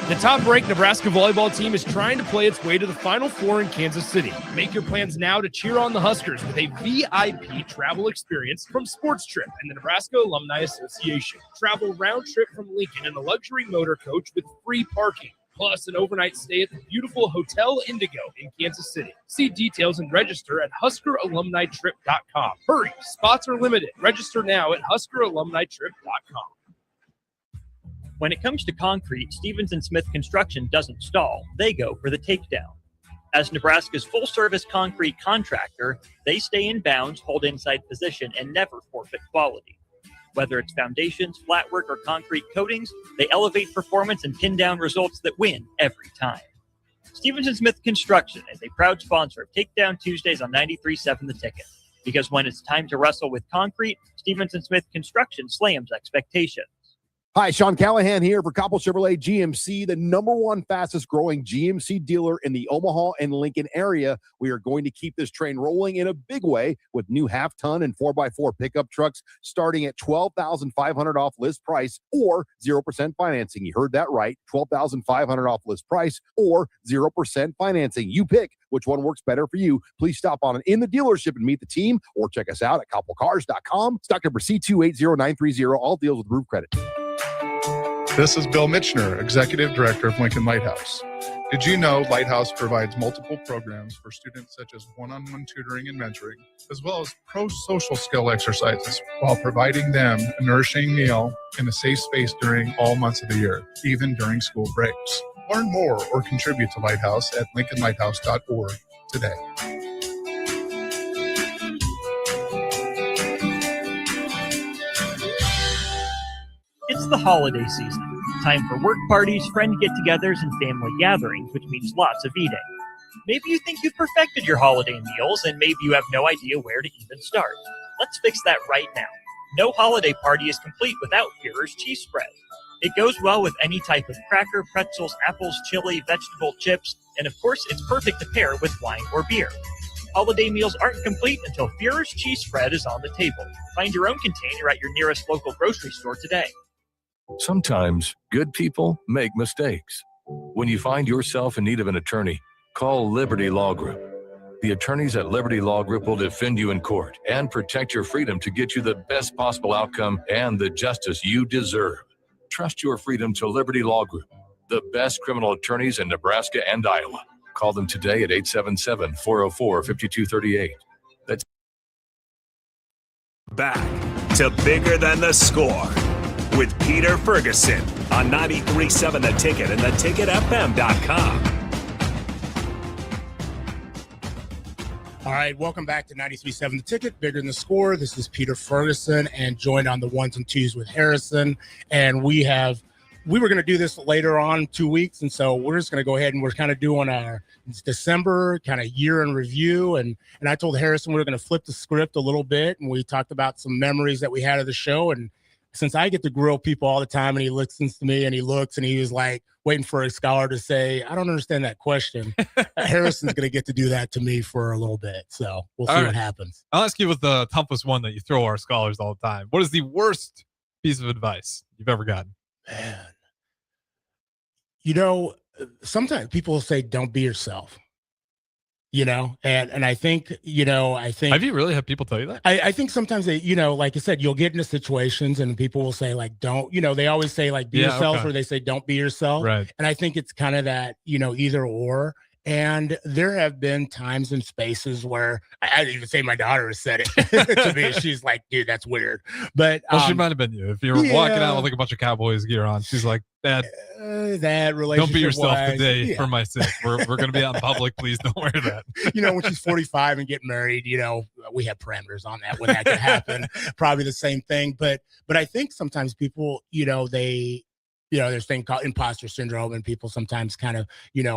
The top-ranked Nebraska volleyball team is trying to play its way to the Final Four in Kansas City. Make your plans now to cheer on the Huskers with a VIP travel experience from Sports Trip and the Nebraska Alumni Association. Travel round trip from Lincoln in a luxury motor coach with free parking, plus an overnight stay at the beautiful Hotel Indigo in Kansas City. See details and register at HuskerAlumniTrip.com. Hurry, spots are limited. Register now at HuskerAlumniTrip.com. When it comes to concrete, Stevens & Smith Construction doesn't stall. They go for the takedown. As Nebraska's full-service concrete contractor, they stay in bounds, hold inside position, and never forfeit quality. Whether it's foundations, flatwork, or concrete coatings, they elevate performance and pin down results that win every time. Stevens & Smith Construction is a proud sponsor of Takedown Tuesdays on 93.7 The Ticket. Because when it's time to wrestle with concrete, Stevens & Smith Construction slams expectations. Hi, Sean Callahan here for Coppell Chevrolet GMC, the number one fastest growing GMC dealer in the Omaha and Lincoln area. We are going to keep this train rolling in a big way with new half-ton and 4x4 pickup trucks starting at $12,500 off list price or 0% financing. You heard that right, $12,500 off list price or 0% financing. You pick which one works better for you. Please stop on in the dealership and meet the team or check us out at koppelcars.com. Stock number C280930. All deals with roof credit. This is Bill Mitchner, Executive Director of Lincoln Lighthouse. Did you know Lighthouse provides multiple programs for students such as one-on-one tutoring and mentoring, as well as pro-social skill exercises, while providing them a nourishing meal and a safe space during all months of the year, even during school breaks? Learn more or contribute to Lighthouse at lincolnlighthouse.org today. It's the holiday season. Time for work parties, friend get-togethers, and family gatherings, which means lots of eating. Maybe you think you've perfected your holiday meals, and maybe you have no idea where to even start. Let's fix that right now. No holiday party is complete without Führer's cheese spread. It goes well with any type of cracker, pretzels, apples, chili, vegetable, chips, and of course, it's perfect to pair with wine or beer. Holiday meals aren't complete until Führer's cheese spread is on the table. Find your own container at your nearest local grocery store today. Sometimes good people make mistakes. When you find yourself in need of an attorney, call Liberty Law Group. The attorneys at Liberty Law Group will defend you in court and protect your freedom to get you the best possible outcome and the justice you deserve. Trust your freedom to Liberty Law Group, the best criminal attorneys in Nebraska and Iowa. Call them today at 877-404-5238. That's back to Bigger Than the Score with Peter Ferguson on 93.7 The Ticket and theticketfm.com. All right, welcome back to 93.7 The Ticket, Bigger Than the Score. This is Peter Ferguson and joined on the ones and twos with Harrison. And we were going to do this later on 2 weeks, and so we're just going to go ahead and we're kind of doing our December kind of year in review. And I told Harrison we were going to flip the script a little bit, and we talked about some memories that we had of the show. And since I get to grill people all the time, and he listens to me and he looks and he was like waiting for a scholar to say, I don't understand that question. Harrison's going to get to do that to me for a little bit. So we'll see what happens. I'll ask you with the toughest one that you throw our scholars all the time. What is the worst piece of advice you've ever gotten? Man, sometimes people will say, don't be yourself. And I think, have you really had people tell you that? I think sometimes they, like I said, you'll get into situations and people will say like, don't, they always say like, be yourself, or they say, don't be yourself. Right. And I think it's kind of that, either or. And there have been times and spaces where I'd even say my daughter has said it to me. She's like, dude, that's weird. But she might have been you. If you were walking out with like a bunch of Cowboys gear on, she's like, Dad, that relationship. Don't be yourself today for my sake. We're going to be out in public. Please don't wear that. When she's 45 and get married, we have parameters on that when that could happen. Probably the same thing. But I think sometimes people, there's thing called imposter syndrome, and people sometimes kind of,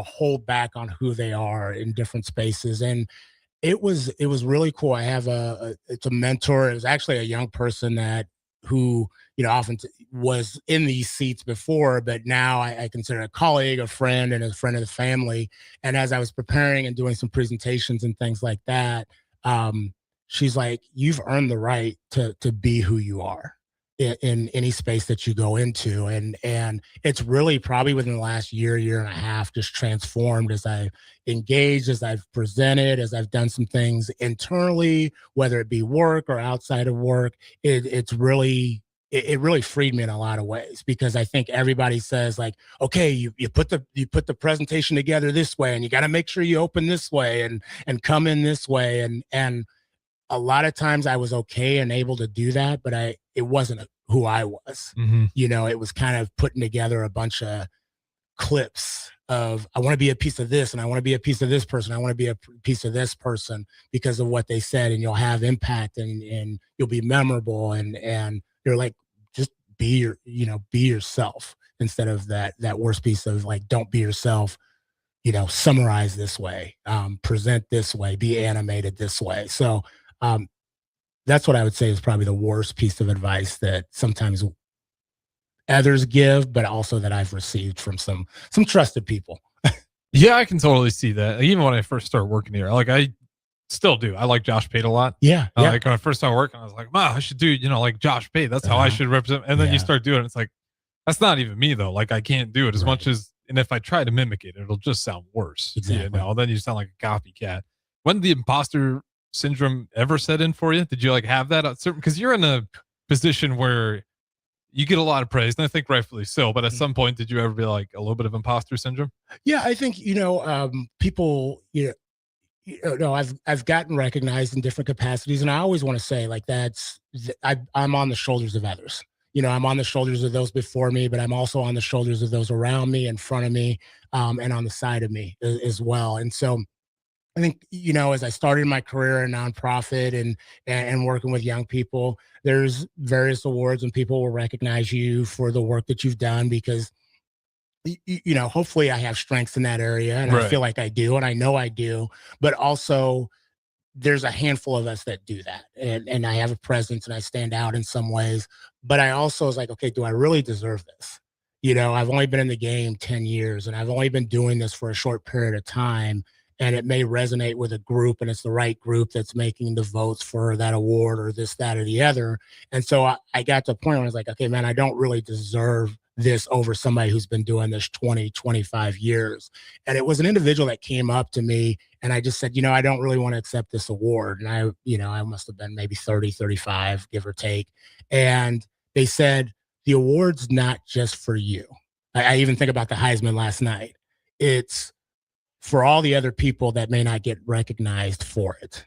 hold back on who they are in different spaces. And it was really cool. I have it's a mentor. It was actually a young person who often was in these seats before, but now I consider a colleague, a friend, and a friend of the family. And as I was preparing and doing some presentations and things like that, she's like, you've earned the right to be who you are in any space that you go into. And it's really probably within the last year and a half, just transformed as I've engaged, as I've presented, as I've done some things internally, whether it be work or outside of work. It really freed me in a lot of ways, because I think everybody says like, okay, you put the presentation together this way, and you got to make sure you open this way and come in this way. And a lot of times I was okay and able to do that, but it wasn't who I was. Mm-hmm. It was kind of putting together a bunch of clips of, I want to be a piece of this, and I want to be a piece of this person. I want to be a piece of this person because of what they said, and you'll have impact and you'll be memorable. And you're like, just be yourself, instead of that worst piece of like, don't be yourself, summarize this way, present this way, be animated this way. So, that's what I would say is probably the worst piece of advice that sometimes others give, but also that I've received from some trusted people. Yeah, I can totally see that. Even when I first started working here, like I still do. I like Josh Pate a lot. Yeah. Like when I first started working, I was like, wow, I should do, like Josh Pate. That's how I should represent. And then you start doing it. It's like, that's not even me though. Like I can't do it as much as, and if I try to mimic it, it'll just sound worse. Exactly. Then you sound like a copycat. When did the imposter syndrome ever set in for you? Did you like have that at certain, because you're in a position where you get a lot of praise, and I think rightfully so. But at some point, did you ever be like a little bit of imposter syndrome? Yeah, I think people. I've gotten recognized in different capacities, and I always want to say like I'm on the shoulders of others. I'm on the shoulders of those before me, but I'm also on the shoulders of those around me, in front of me, and on the side of me as well. And so I think, as I started my career in nonprofit and working with young people, there's various awards and people will recognize you for the work that you've done because, hopefully I have strengths in that area and I feel like I do, and I know I do, but also there's a handful of us that do that. And I have a presence and I stand out in some ways, but I also was like, okay, do I really deserve this? I've only been in the game 10 years and I've only been doing this for a short period of time. And it may resonate with a group and it's the right group that's making the votes for that award or this, that, or the other. And so I got to a point where I was like, okay, man, I don't really deserve this over somebody who's been doing this 20, 25 years. And it was an individual that came up to me and I just said, I don't really want to accept this award. And I must have been maybe 30, 35, give or take. And they said, the award's not just for you. I even think about the Heisman last night. It's for all the other people that may not get recognized for it.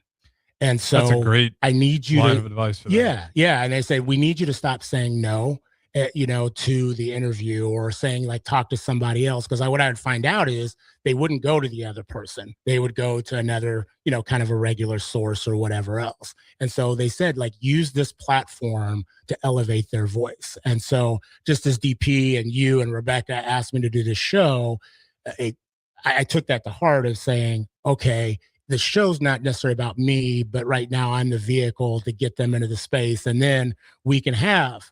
And so that's a great I need you line of advice for that. Yeah. And they say, we need you to stop saying no, to the interview or saying like, talk to somebody else. Cause what I would find out is they wouldn't go to the other person. They would go to another, kind of a regular source or whatever else. And so they said like, use this platform to elevate their voice. And so just as DP and you and Rebecca asked me to do this show, I took that to heart of saying, okay, the show's not necessarily about me, but right now I'm the vehicle to get them into the space. And then we can have,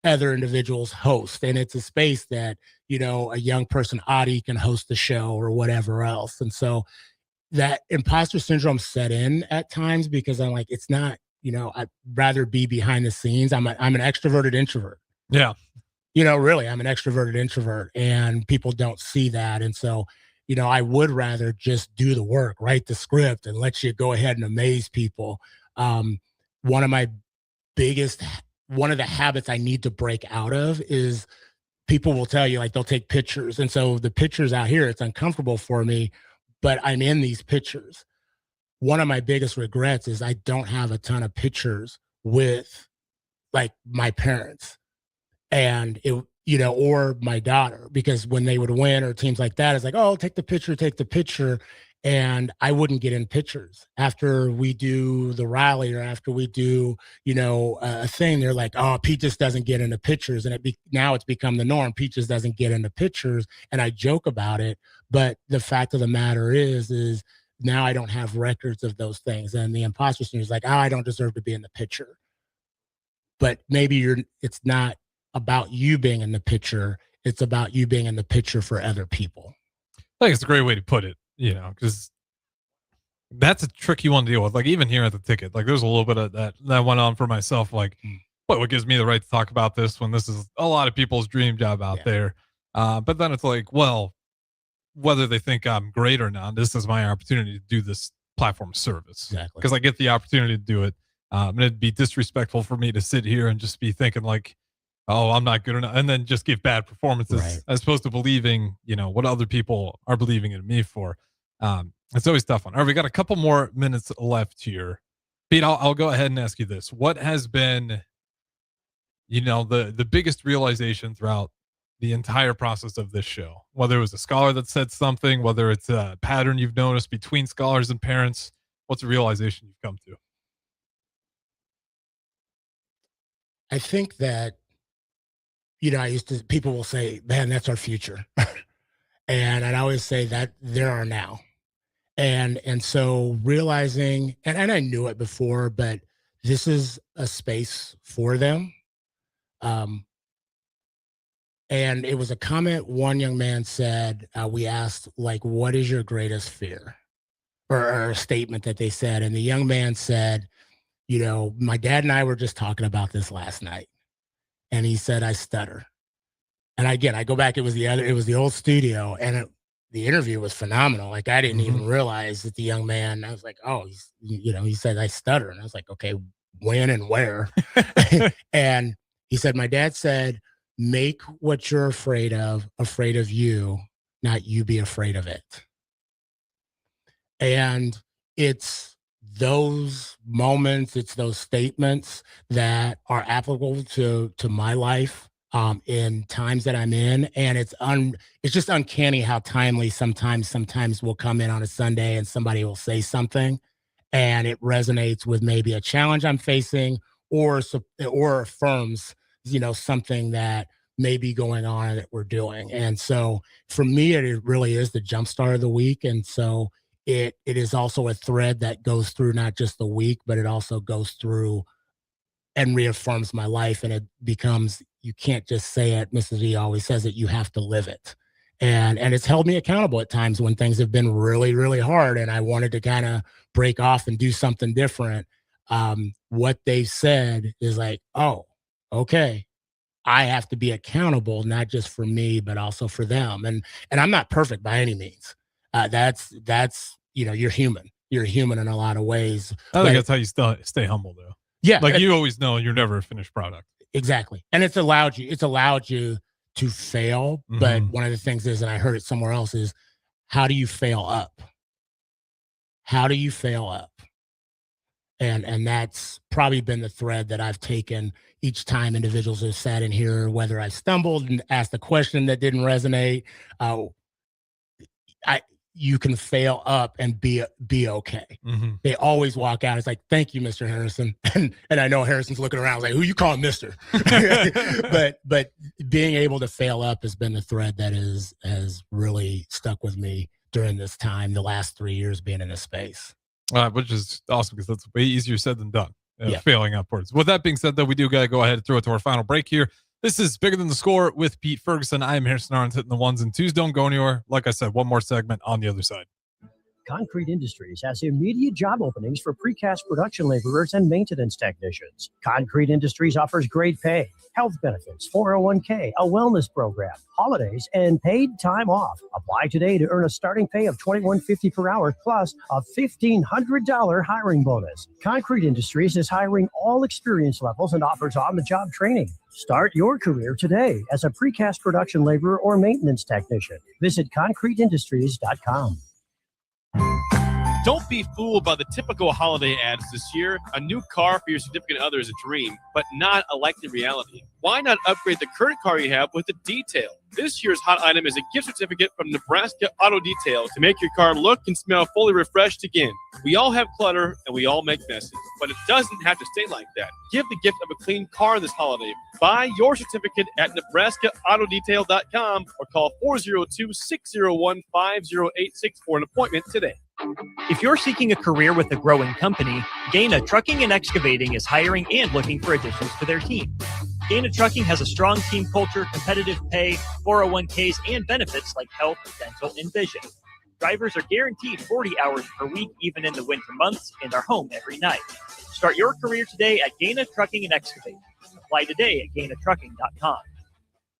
other individuals host. And it's a space that, a young person, Audie, can host the show or whatever else. And so that imposter syndrome set in at times because I'm like, it's not, I'd rather be behind the scenes. I'm an extroverted introvert. Yeah. Really, I'm an extroverted introvert and people don't see that. And so, I would rather just do the work, write the script and let you go ahead and amaze people. One of the habits I need to break out of is people will tell you like they'll take pictures. And so the pictures out here, it's uncomfortable for me, but I'm in these pictures. One of my biggest regrets is I don't have a ton of pictures with like my parents and or my daughter, because when they would win or teams like that, it's like, oh, take the picture. And I wouldn't get in pictures after we do the rally or after we do, a thing. They're like, oh, Pete just doesn't get into pictures. And now it's become the norm. Pete just doesn't get into pictures. And I joke about it. But the fact of the matter is now I don't have records of those things. And the imposter syndrome is like, oh, I don't deserve to be in the picture. But maybe it's not about you being in the picture. It's about you being in the picture for other people. I think it's a great way to put it. Because that's a tricky one to deal with. Like even here at the ticket, like there's a little bit of that went on for myself. Like, what gives me the right to talk about this when this is a lot of people's dream job out there? But then it's like, well, whether they think I'm great or not, this is my opportunity to do this platform service. Exactly. Because I get the opportunity to do it. And it'd be disrespectful for me to sit here and just be thinking like, oh, I'm not good enough, and then just give bad performances as opposed to believing, what other people are believing in me for. It's always tough one. All right, we got a couple more minutes left here. Pete, I'll go ahead and ask you this. What has been, the biggest realization throughout the entire process of this show? Whether it was a scholar that said something, whether it's a pattern you've noticed between scholars and parents, what's a realization you've come to? I think that, people will say, man, that's our future. And I'd always say that they're our now. And so realizing, and I knew it before, but this is a space for them. And it was a comment one young man said. We asked, like, what is your greatest fear? Or a statement that they said. And the young man said, my dad and I were just talking about this last night. And he said, I stutter. And again, I go back, it was the old studio, and the interview was phenomenal. Like, I didn't even realize that the young man, I was like, oh, he said, I stutter. And I was like, okay, when and where? And he said, my dad said, make what you're afraid of you, not you be afraid of it. And it's those moments, it's those statements that are applicable to my life in times that I'm in. And it's just uncanny how timely sometimes we'll come in on a Sunday and somebody will say something and it resonates with maybe a challenge I'm facing or affirms, something that may be going on that we're doing. And so for me, it really is the jumpstart of the week. And so it is also a thread that goes through not just the week, but it also goes through and reaffirms my life. And it becomes, you can't just say it. Mrs. E always says it, you have to live it. And it's held me accountable at times when things have been really, really hard. And I wanted to kind of break off and do something different. What they've said is like, oh, okay, I have to be accountable, not just for me, but also for them. And I'm not perfect by any means. That's you're human. You're human in a lot of ways. I think that's how you stay humble, though. Yeah. Like, you always know you're never a finished product. Exactly. And it's allowed you to fail. But one of the things is, and I heard it somewhere else, is how do you fail up? How do you fail up? And that's probably been the thread that I've taken each time individuals have sat in here, whether I stumbled and asked a question that didn't resonate. You can fail up and be okay. They always walk out. It's like, thank you, Mr. Harrison. And I know Harrison's looking around like, who you calling Mr.? but being able to fail up has been the thread that has really stuck with me during this time, the last 3 years being in this space. Which is awesome because that's way easier said than done. Failing upwards. With that being said, though, we do got to go ahead and throw it to our final break here. This is Bigger Than the Score with Pete Ferguson. I am Harrison Arns, hitting the ones and twos. Don't go anywhere. Like I said, one more segment on the other side. Concrete Industries has immediate job openings for precast production laborers and maintenance technicians. Concrete Industries offers great pay, health benefits, 401k, a wellness program, holidays, and paid time off. Apply today to earn a starting pay of $21.50 per hour plus a $1,500 hiring bonus. Concrete Industries is hiring all experience levels and offers on-the-job training. Start your career today as a precast production laborer or maintenance technician. Visit concreteindustries.com. Don't be fooled by the typical holiday ads this year. A new car for your significant other is a dream, but not a likely reality. Why not upgrade the current car you have with a detail? This year's hot item is a gift certificate from Nebraska Auto Detail to make your car look and smell fully refreshed again. We all have clutter and we all make messes, but it doesn't have to stay like that. Give the gift of a clean car this holiday. Buy your certificate at NebraskaAutoDetail.com or call 402-601-5086 for an appointment today. If you're seeking a career with a growing company, Gaina Trucking and Excavating is hiring and looking for additions to their team. Gaina Trucking has a strong team culture, competitive pay, 401ks, and benefits like health, dental, and vision. Drivers are guaranteed 40 hours per week, even in the winter months, and are home every night. Start your career today at Gaina Trucking and Excavating. Apply today at GainaTrucking.com.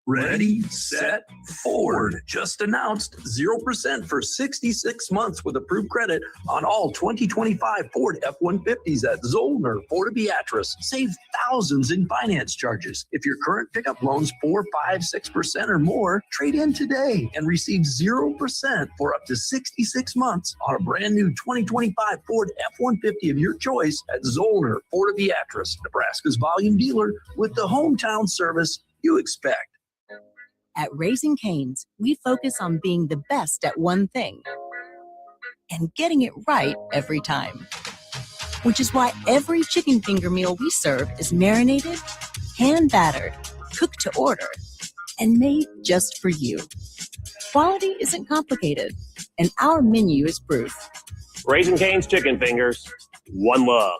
Ready, set, forward. Just announced 0% for 66 months with approved credit on all 2025 Ford F-150s at Zollner, Fort Beatrice. Save thousands in finance charges. If your current pickup loan's 4, 5, 6% or more, trade in today and receive 0% for up to 66 months on a brand new 2025 Ford F-150 of your choice at Zollner, Fort Beatrice, Nebraska's volume dealer with the hometown service you expect. At Raising Cane's, we focus on being the best at one thing and getting it right every time. Which is why every chicken finger meal we serve is marinated, hand-battered, cooked to order, and made just for you. Quality isn't complicated, and our menu is proof. Raising Cane's chicken fingers, one love.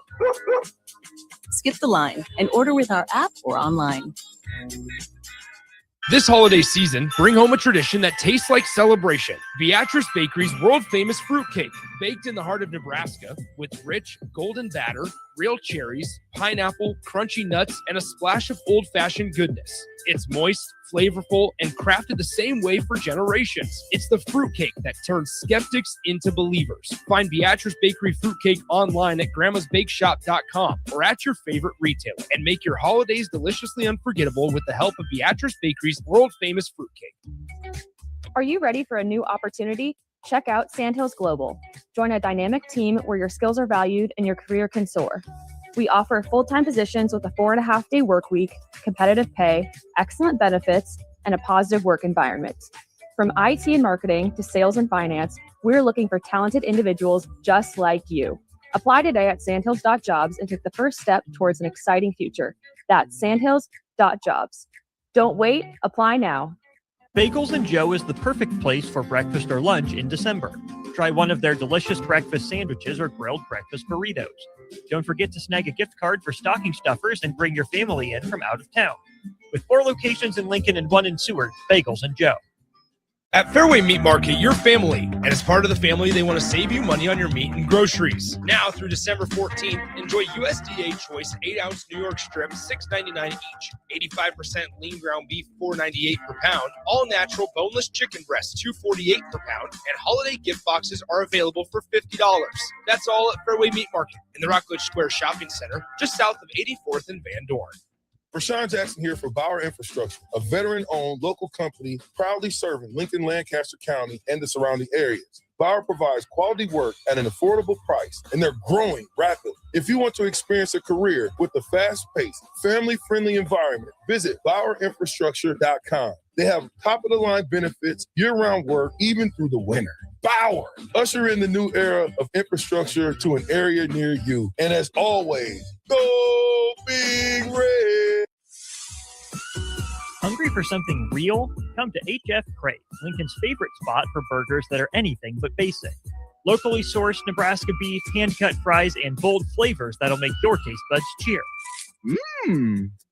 Skip the line and order with our app or online. This holiday season, bring home a tradition that tastes like celebration. Beatrice Bakery's world-famous fruitcake, baked in the heart of Nebraska with rich, golden batter, real cherries, pineapple, crunchy nuts, and a splash of old-fashioned goodness. It's moist, flavorful, and crafted the same way for generations. It's the fruitcake that turns skeptics into believers. Find Beatrice Bakery fruitcake online at grandmasbakeshop.com or at your favorite retailer, and make your holidays deliciously unforgettable with the help of Beatrice Bakery's world-famous fruitcake. Are you ready for a new opportunity? Check out Sandhills Global. Join a dynamic team where your skills are valued and your career can soar. We offer full-time positions with a 4.5-day work week, competitive pay, excellent benefits, and a positive work environment. From IT and marketing to sales and finance, we're looking for talented individuals just like you. Apply today at sandhills.jobs and take the first step towards an exciting future. That's sandhills.jobs. Don't wait, apply now. Bagels and Joe is the perfect place for breakfast or lunch in December. Try one of their delicious breakfast sandwiches or grilled breakfast burritos. Don't forget to snag a gift card for stocking stuffers and bring your family in from out of town. With 4 locations in Lincoln and 1 in Seward, Bagels and Joe. At Fairway Meat Market, you're family, and as part of the family, they want to save you money on your meat and groceries. Now through December 14th, enjoy USDA Choice 8-ounce New York strip, $6.99 each, 85% lean ground beef, $4.98 per pound, all natural boneless chicken breast, $2.48 per pound, and holiday gift boxes are available for $50. That's all at Fairway Meat Market in the Rockledge Square Shopping Center, just south of 84th and Van Dorn. Rashawn Jackson here for Bauer Infrastructure, a veteran-owned local company proudly serving Lincoln, Lancaster County, and the surrounding areas. Bauer provides quality work at an affordable price, and they're growing rapidly. If you want to experience a career with a fast-paced, family-friendly environment, visit BauerInfrastructure.com. They have top-of-the-line benefits, year-round work, even through the winter. Bauer, usher in the new era of infrastructure to an area near you. And as always, go Big Red! Hungry for something real? Come to HF Crave, Lincoln's favorite spot for burgers that are anything but basic. Locally sourced Nebraska beef, hand-cut fries, and bold flavors that'll make your taste buds cheer.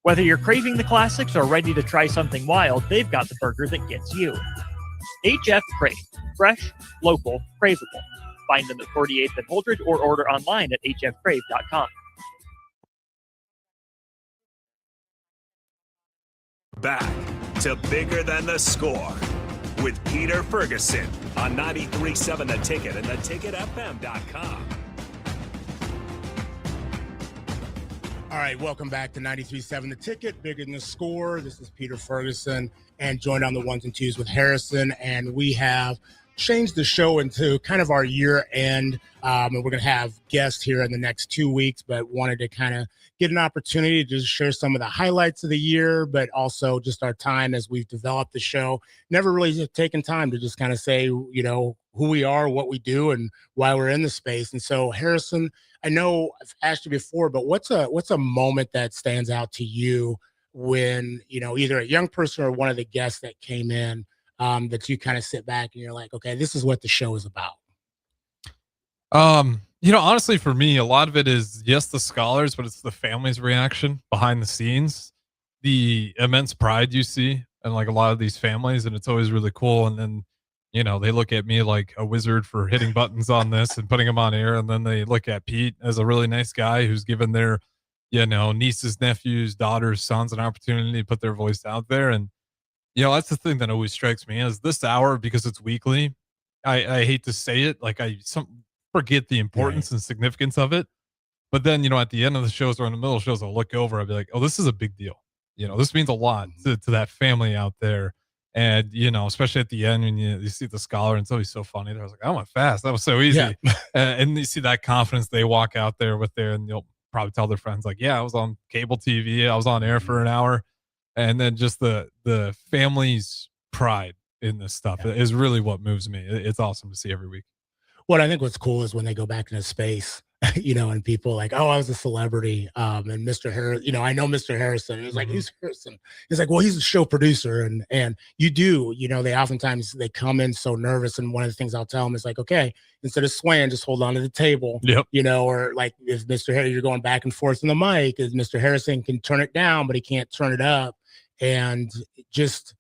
Whether you're craving the classics or ready to try something wild, they've got the burger that gets you. HF Crave. Fresh, local, craveable. Find them at 48th and Holdred or order online at hfcrave.com. Back to Bigger Than the Score with Peter Ferguson on 93.7 The Ticket and theticketfm.com. All right, welcome back to 93.7 The Ticket, Bigger Than the Score. This is Peter Ferguson, and joined on the ones and twos with Harrison. And we have changed the show into kind of our year end. And we're going to have guests here in the next 2 weeks, but wanted to kind of get an opportunity to just share some of the highlights of the year, but also just our time as we've developed the show. Never really taken time to just kind of say, you know, who we are, what we do, and why we're in the space. And so, Harrison, I know I've asked you before, but what's a moment that stands out to you when, you know, either a young person or one of the guests that came in, that you kind of sit back and you're like, okay, this is what the show is about? You know, honestly, for me, a lot of it is, yes, the scholars, but it's the family's reaction behind the scenes, the immense pride you see in like a lot of these families. And it's always really cool. And then, you know, they look at me like a wizard for hitting buttons on this and putting them on air. And then they look at Pete as a really nice guy who's given their, you know, nieces, nephews, daughters, sons an opportunity to put their voice out there. And, you know, that's the thing that always strikes me is this hour, because it's weekly. I hate to say it, like forget the importance and significance of it. But then, you know, at the end of the shows or in the middle of shows, I'll look over, I'll be like, oh, this is a big deal. You know, this means a lot to that family out there. And, you know, especially at the end when you see the scholar, and it's always so funny. I was like, I went fast. That was so easy. Yeah. And you see that confidence they walk out there with and they'll probably tell their friends like, yeah, I was on cable TV. I was on air for an hour. And then just the family's pride in this stuff is really what moves me. It's awesome to see every week. What I think what's cool is when they go back into space, you know, and people like, oh, I was a celebrity. And Mr. Harrison, you know, I know Mr. Harrison. It's like, who's Harrison? It's like, well, he's a show producer. And you do, you know, they come in so nervous. And one of the things I'll tell them is like, okay, instead of swaying, just hold on to the table, you know, or like if Mr. Harrison, you're going back and forth on the mic, is Mr. Harrison can turn it down, but he can't turn it up. And just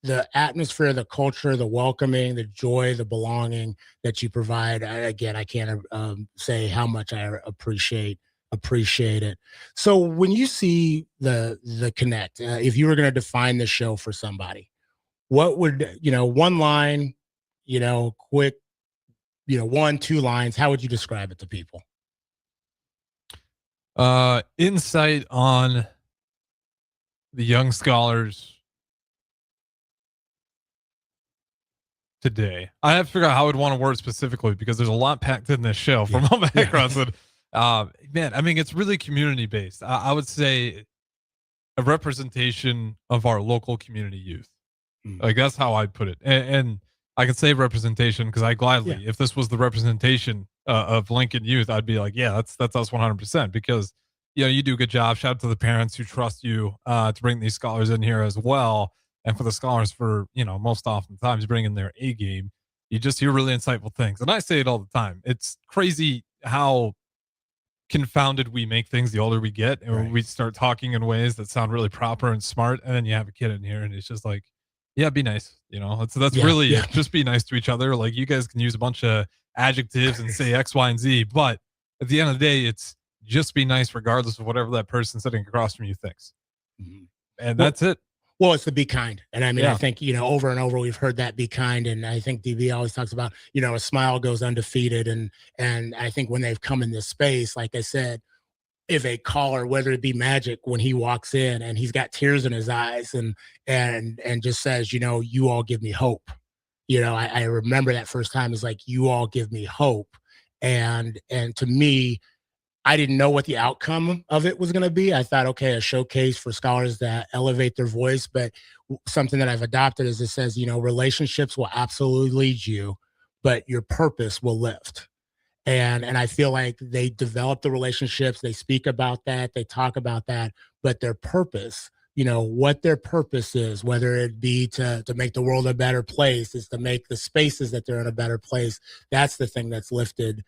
the atmosphere, the culture, the welcoming, the joy, the belonging that you provide. Again, I can't say how much I appreciate it. So when you see the Connect, if you were going to define the show for somebody, what would, one line, quick, 1-2 lines, how would you describe it to people? Insight on the young scholars today. I have to figure out how I would want to word specifically because there's a lot packed in this show from all backgrounds. And man, I mean, it's really community based. I would say a representation of our local community youth. Like that's how I'd put it. And I can say representation because I gladly, if this was the representation of Lincoln youth, I'd be like, yeah, that's us 100% because you do a good job. Shout out to the parents who trust you to bring these scholars in here as well. And for the scholars for, most oftentimes bringing their A game, you just hear really insightful things. And I say it all the time. It's crazy how confounded we make things the older we get. And we start talking in ways that sound really proper and smart. And then you have a kid in here and it's just like, yeah, be nice. That's really it. Just be nice to each other. Like you guys can use a bunch of adjectives and say X, Y, and Z. But at the end of the day, it's just be nice regardless of whatever that person sitting across from you thinks. And that's it. Well, it's the be kind. And I mean, I think, over and over, we've heard that be kind. And I think DB always talks about, a smile goes undefeated. And I think when they've come in this space, like I said, if a caller, whether it be Magic, when he walks in and he's got tears in his eyes and just says, you all give me hope. I remember that first time is like, you all give me hope. And to me, I didn't know what the outcome of it was going to be. I thought, okay, a showcase for scholars that elevate their voice, but something that I've adopted is it says, relationships will absolutely lead you, but your purpose will lift. And I feel like they develop the relationships, they speak about that, they talk about that, but their purpose, what their purpose is, whether it be to make the world a better place, is to make the spaces that they're in a better place. That's the thing that's lifted,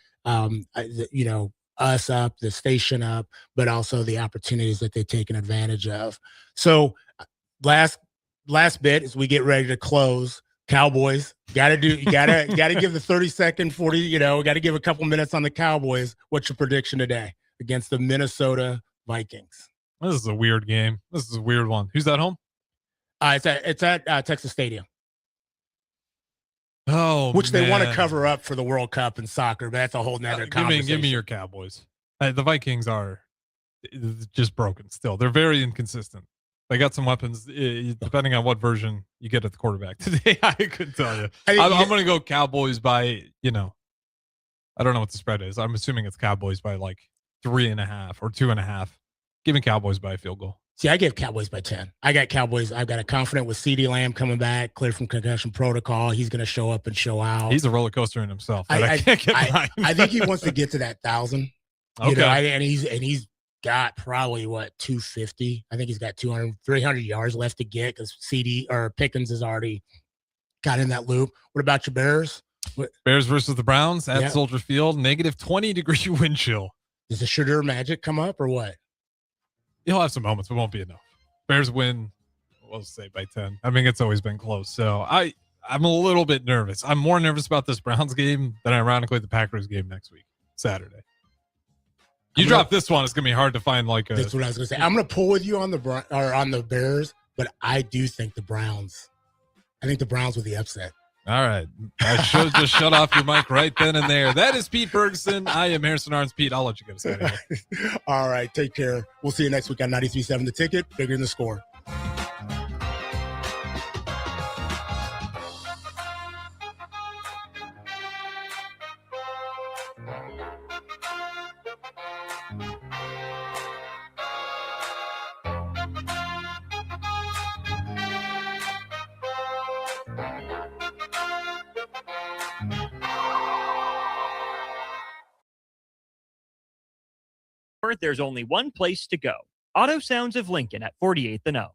us up, the station up, but also the opportunities that they've taken advantage of. So last bit as we get ready to close, Cowboys, gotta give the 30-second, 40, gotta give a couple minutes on the Cowboys. What's your prediction today against the Minnesota Vikings? This is a weird game. This is a weird one. Who's at home? It's at Texas Stadium. Oh, which they want to cover up for the World Cup in soccer, but that's a whole nother conversation. Give me your Cowboys. The Vikings are just broken still. They're very inconsistent. They got some weapons, depending on what version you get at the quarterback today. I couldn't tell you. I'm going to go Cowboys by, I don't know what the spread is. I'm assuming it's Cowboys by like 3.5 or 2.5. Give me Cowboys by a field goal. See, I give Cowboys by 10. I got Cowboys. I've got a confident with CeeDee Lamb coming back, clear from concussion protocol. He's going to show up and show out. He's a roller coaster in himself. I think he wants to get to that 1,000. Okay. And he's got probably 250. I think he's got 300 yards left to get because Pickens has already got in that loop. What about your Bears? Bears versus the Browns at Soldier Field, negative 20-degree wind chill. Does the Shedeur magic come up or what? He'll have some moments, but won't be enough. Bears win, we'll say by 10. I mean, it's always been close. So I'm a little bit nervous. I'm more nervous about this Browns game than ironically the Packers game next week, Saturday. You drop this one, it's gonna be hard to find like a. That's what I was gonna say. I'm gonna pull with you on the Bears, but I do think the Browns. I think the Browns with the upset. All right, I should just shut off your mic right then and there. That is Pete Ferguson. I am Harrison Arns. Pete, I'll let you get us out of here. All right, take care. We'll see you next week on 93.7 The Ticket. Bigger than the score. There's only one place to go. Auto Sounds of Lincoln at 48th and O.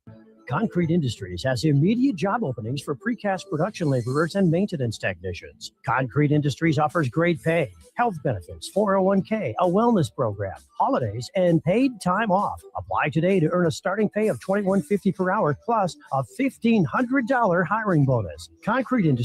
Concrete Industries has immediate job openings for precast production laborers and maintenance technicians. Concrete Industries offers great pay, health benefits, 401k, a wellness program, holidays, and paid time off. Apply today to earn a starting pay of $21.50 per hour plus a $1,500 hiring bonus. Concrete Industries